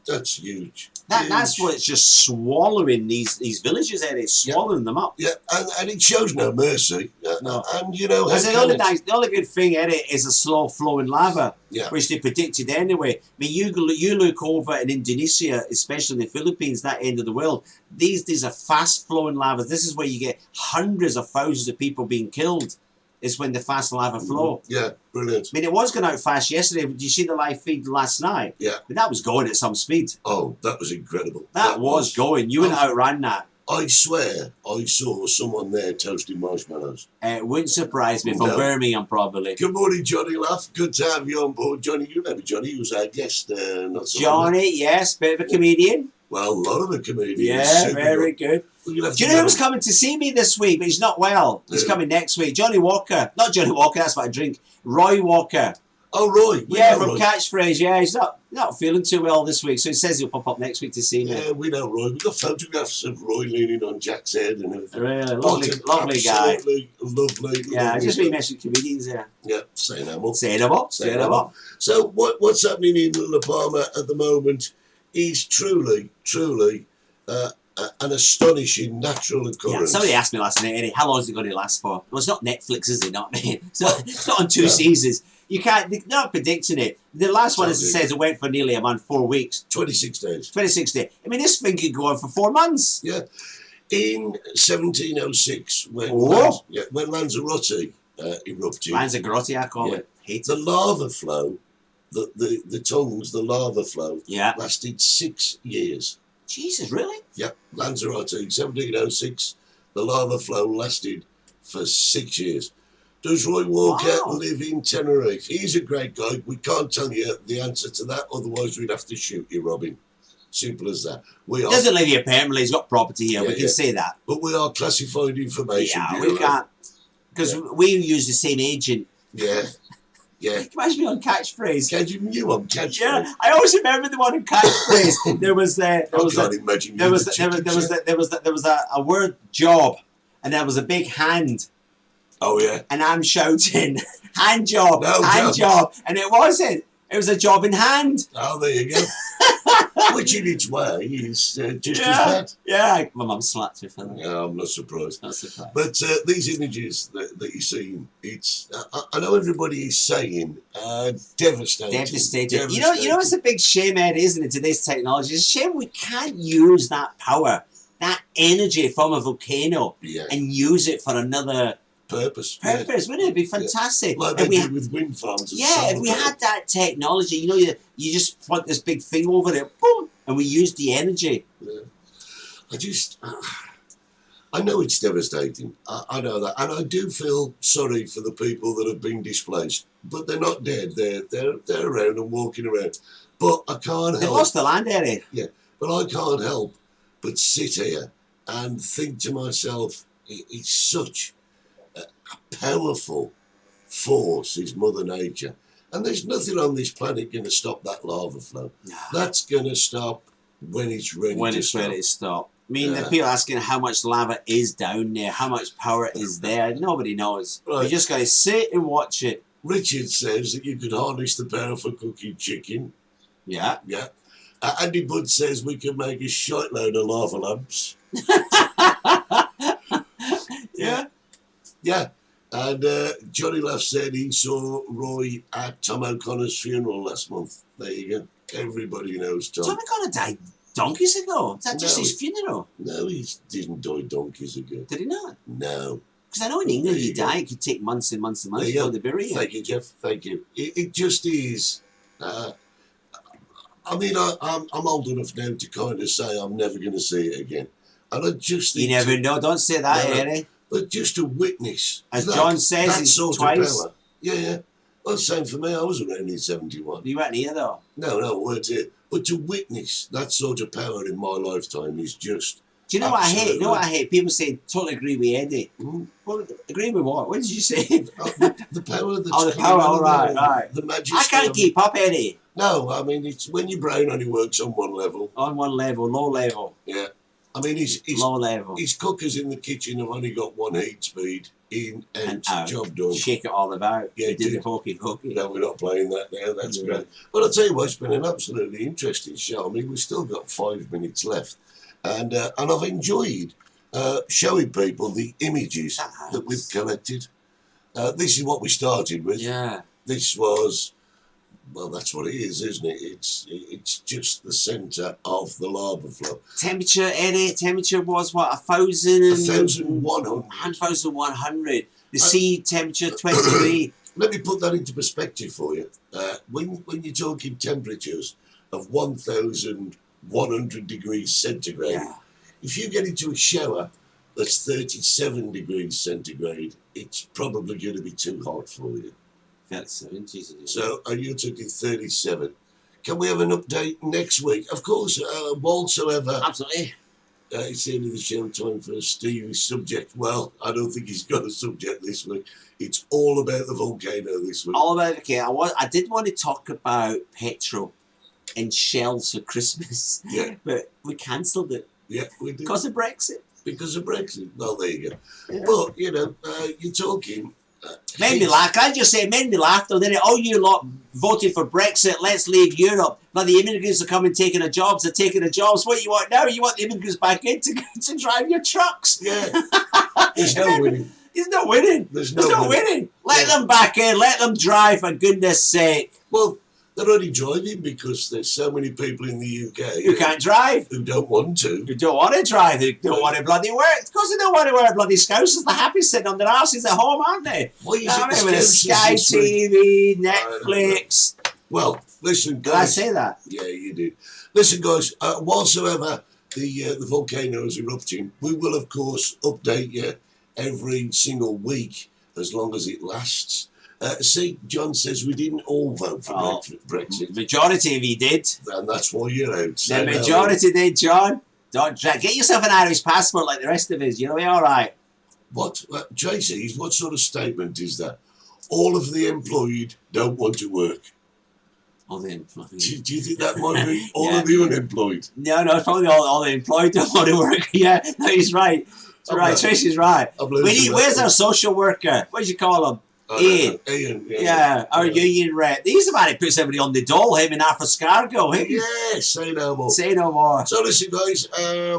That's huge. That's what it's just swallowing these villages, Eddie. It's swallowing them up. Yeah, and it shows no mercy. No. And the only good thing, Eddie, is a slow flowing lava, which they predicted anyway. I mean, you look over in Indonesia, especially in the Philippines, that end of the world. These are fast flowing lavas. This is where you get hundreds of thousands of people being killed. Is when the fast lava flow. Yeah, brilliant. I mean, it was going out fast yesterday. Did you see the live feed last night? Yeah. But that was going at some speed. Oh, that was incredible. That was going. You wouldn't outran that. I swear I saw someone there toasting marshmallows. It wouldn't surprise me. From Birmingham, probably. Good morning, Johnny Laugh. Good to have you on board. Johnny, you remember Johnny? He was our guest. Johnny, yes, bit of a comedian. Well, a lot of the comedians. Yeah, very good. We're gonna have Do you to know have who's coming to see me this week? But he's not well. He's Who? coming next week. Johnny Walker. Not Johnny Walker, that's what I drink. Roy Walker. Oh, Roy. We Yeah, know from Roy. Catchphrase. Yeah, he's not feeling too well this week, so he says he'll pop up next week to see me. Yeah, we know Roy. We've got photographs of Roy leaning on Jack's head and everything. Really What an lovely guy. absolutely lovely. Yeah, lovely just guy. we mentioned comedians there. Yeah, say no more. Say no more. Say no more. So what's happening in La Palma at the moment is truly an astonishing natural Yeah, occurrence. somebody asked me last night, Eddie, how long is it going to last for? Well, it's not Netflix, is it? Not me. It's not on 2 seasons. You can't. They're not predicting it. The last one, as it says, it went for nearly a month, 4 weeks. 26 days. 26 days. I mean, this thing could go on for 4 months. Yeah. In 1706, when Oh. Lanzarote erupted, Lanzarote, I call it. Hate the it. lava flow, the tongues, the lava flow, Yeah. lasted 6 years. Jesus, really? Yep, Lanzarote, 1706, the lava flow lasted for 6 years. Does Roy Walker Wow. live in Tenerife? He's a great guy. We can't tell you the answer to that, otherwise we'd have to shoot you, Robin. Simple as that. We He are, doesn't live here permanently. He's got property here. Yeah, we can yeah. say that. but we are classified information. Yeah, Bureau. we can't. Because we use the same agent. Yeah, yeah. Imagine me on Catchphrase. Can you knew I'm catching? Yeah, I always remember the one on Catchphrase. There was I can't imagine you. there was the chicken chef. there was a word job, and there was a big hand, Oh yeah. and I'm shouting hand job, No, hand job. job, and it wasn't. It was a job in hand. Oh, there you go. Which in its way is just as Yeah, bad. yeah. My mum slapped me for that. Yeah, I'm not surprised. Not surprised. But these images that you're seeing, it's I know everybody is saying devastating. Devastated. You know it's a big shame, Ed, isn't it? Today's technology. It's a shame we can't use that power, that energy from a volcano, Yeah. and use it for another purpose. purpose. Wouldn't it be fantastic? Like If they we do with wind farms. And Yeah, if solar we power. had that technology, you just put this big thing over it, boom, and we use the energy. Yeah. I know it's devastating. I know that, and I do feel sorry for the people that have been displaced. But they're not dead. They're around and walking around. But I can't They've help. lost the land area. Yeah, but I can't help but sit here and think to myself, it's such a powerful force is Mother Nature. And there's nothing on this planet going to stop that lava flow. That's going to stop when it's ready When to it's stop. ready to stop. I mean, Yeah. the people asking how much lava is down there, how much power is there. Nobody knows. Right. You just got to sit and watch it. Richard says that you could harness the power for cooking chicken. Yeah. Yeah. Andy Budd says we can make a shitload of lava lamps. Yeah. Yeah. And Johnny Laugh said he saw Roy at Tom O'Connor's funeral last month. There you go. Everybody knows Tom. Tommy Connor died donkeys ago. Is that just No, his funeral? No, he didn't die donkeys ago. Did he not? No. Because I know in England, There you you go. die, it could take months and months and months There you before go. they bury you. Thank you, Jeff. Thank you. It just is. I mean, I'm old enough now to kind of say I'm never going to see it again. And I just You think never know. Don't say that, No, no. Eddie. but just to witness As that, John says, that it's sort twice. of power. Yeah, yeah. Well, same for me. I was around in 71. You weren't here, though. No, I weren't here. But to witness that sort of power in my lifetime is just. Do you know what I hate? Absolutely. You know what I hate? People say, totally agree with Eddie. Well, agree with what? What did you say? The power of the Oh, the power, all right, right. The magic. I can't keep up, Eddie. No, I mean, it's when your brain only works on one level. On one level, low level. Yeah. I mean, Low level. his cookers in the kitchen have only got one heat speed. In and out. job done. Shake it all about. Yeah, You did the dude. hokey. No, we're not playing that now. That's Yeah. great. But I'll tell you what, it's been an absolutely interesting show. I mean, we've still got 5 minutes left. And I've enjoyed showing people the images that we've collected. This is what we started with. Yeah. This was, well, that's what it is, isn't it? It's just the centre of the lava flow. Temperature, Eddie, temperature was what? 1,100. 1,100. The sea temperature, 23. Let me put that into perspective for you. When you're talking temperatures of 1,100 degrees centigrade, Yeah. if you get into a shower that's 37 degrees centigrade, it's probably going to be too hot for you. 37, Jesus. So are you talking 37? can we have an update next week? Of course, whatsoever. Absolutely. It's the end of the show. Time for Steve's subject. Well, I don't think he's got a subject this week. It's all about the volcano this week. All about I did want to talk about petrol and shells for Christmas. Yeah. But we cancelled it. Yeah, we did. Because of Brexit. Because of Brexit. Well, there you go. Yeah. But, you're talking... Made me laugh. Can I just say, it made me laugh though, didn't it? Oh, you lot voted for Brexit, let's leave Europe. Bloody immigrants are coming taking our jobs, they're taking our jobs. What you want now? You want the immigrants back in to drive your trucks? Yeah. There's no winning. There's no winning. There's no winning. Let them back in, let them drive, for goodness sake. Well, they're only driving because there's so many people in the UK who can't drive. Who don't want to. Who don't want to drive. Who don't want to bloody work. Because they don't want to wear bloody scousers. They're happy sitting on their arses at home, aren't they? Why is it with a Sky TV, Netflix. Well, listen, guys. Did I say that? Yeah, you did. Listen, guys, whatsoever the volcano is erupting, we will, of course, update you every single week as long as it lasts. See, John says we didn't all vote for Brexit. The majority of you did. And that's why you're out. The majority did, John. Don't get yourself an Irish passport like the rest of us. You'll be all right. What? JC, what sort of statement is that? All of the employed don't want to work. All the employed. Do you think that might be all of the unemployed? No, it's probably all the employed don't want to work. Yeah, no, he's right. He's right. Tracy's right. Where's our social worker? What do you call him? Ian. Yeah, our union rep. He's the man who puts everybody on the dole, him and Arthur Scargo. Yeah, say no more. Say no more. So listen, guys.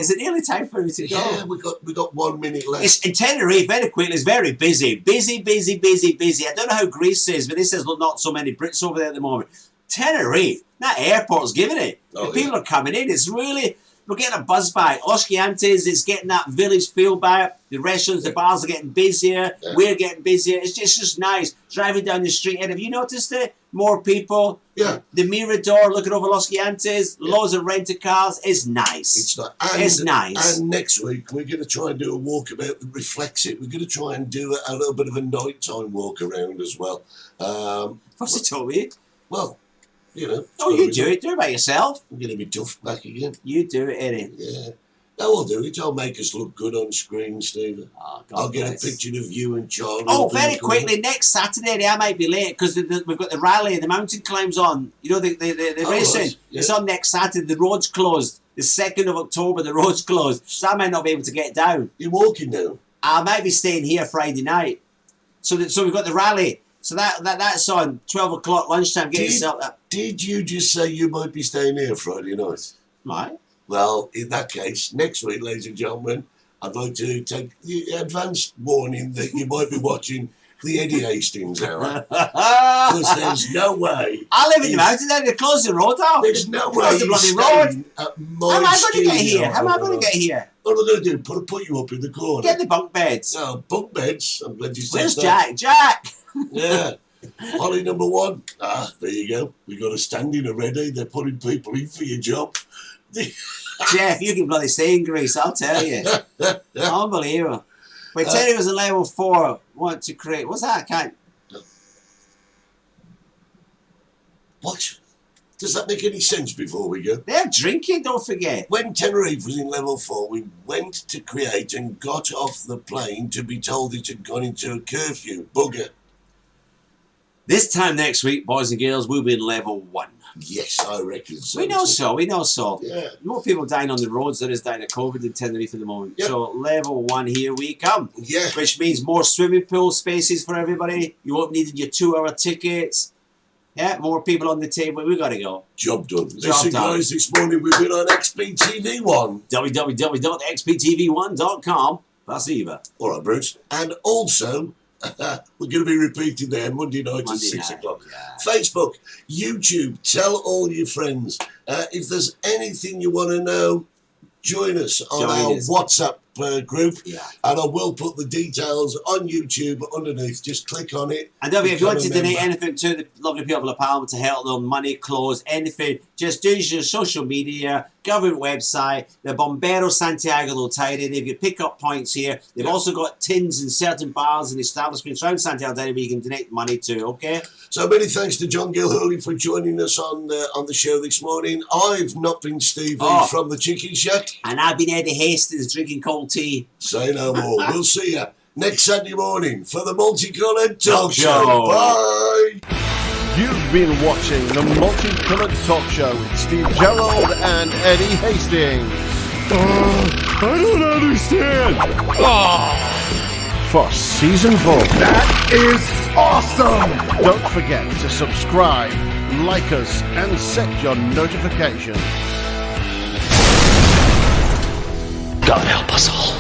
Is it nearly time for me to go? Yeah, we got 1 minute left. It's in Tenerife, very quickly, it's very busy. Busy. I don't know how Greece is, but this says not so many Brits over there at the moment. Tenerife, that airport's giving it. The people are coming in. It's really... We're getting a buzz back. Los Gigantes, it's getting that village feel back. The restaurants, the bars are getting busier. Yeah. We're getting busier. It's just nice. Driving down the street. And have you noticed it? More people. Yeah. The Mirador looking over Los Gigantes. Yeah. Loads of rent-a-cars. It's nice. It's nice. And next week, we're going to try and do a walkabout that reflects it. We're going to try and do a little bit of a nighttime walk around as well. What's it told me? Well... Oh, you do it. Do it by yourself. I'm going to be tough back again. You do it, Eddie. Yeah. No, I'll do it. I'll make us look good on screen, Stephen. Oh, I'll get a picture of you and Charlie. Oh, very quickly, next Saturday, I might be late because we've got the rally, the mountain climbs on. You know, the racing. Right. Yeah. It's on next Saturday. The road's closed. The 2nd of October, the road's closed. So I might not be able to get down. You're walking now? I might be staying here Friday night. So we've got the rally. So that's on 12 o'clock lunchtime. Get yourself up. Did you just say you might be staying here Friday night? Right. Well, in that case, next week, ladies and gentlemen, I'd like to take the advanced warning that you might be watching the Eddie Hastings hour. Because there's no way. I live in the mountains, they close the road off. There's no way you're staying at my How am I going to get here? How am I going to get here? What am I going to do? Put you up in the corner. Get the bunk beds. No, bunk beds. I'm glad you said Where's that. Jack? Yeah. Holly number 1. There you go. We got a standing already. They're putting people in for your job. Jeff, you can bloody stay in Greece, I'll tell you. Unbelievable. But Terry was a level 4, want to create. What's that? I can't. What? Does that make any sense before we go? They're drinking, don't forget. When Tenerife was in level 4, we went to create and got off the plane to be told it had gone into a curfew. Bugger. This time next week, boys and girls, we'll be in level 1. Yes, I reckon so. We know so. Yeah. More people dying on the roads than is dying of COVID in Tenerife at the moment. Yep. So level 1, here we come. Yeah. Which means more swimming pool spaces for everybody. You won't need your 2-hour tickets. Yeah, more people on the table. We got to go. Job done. Listen, guys, this morning we've been on XPTV1. www.xptv1.com. That's Eva. All right, Bruce. And also... we're going to be repeating there Monday night at 6 o'clock. Yeah. Facebook, YouTube, tell all your friends. If there's anything you want to know, join us on our WhatsApp group. Yeah. And I will put the details on YouTube underneath. Just click on it. And don't forget, if you want to donate anything to the lovely people of Palma to help them, money, clothes, anything, just do your social media, government website, the Bombero Santiago Lotaire. They've got pick-up points here. They've also got tins in certain bars and establishments around Santiago where you can donate money to, okay? So many thanks to John Gilhurley for joining us on the show this morning. I've not been Stevie from the Chicken Shack. And I've been Eddie Hastings drinking cold tea. Say no more. We'll see you next Saturday morning for the Multicoloured Talk Show. Bye! You've been watching the Multicoloured Talk Show with Steve Gerald and Eddie Hastings. I don't understand. For Season 4. That is awesome. Don't forget to subscribe, like us, and set your notifications. God help us all.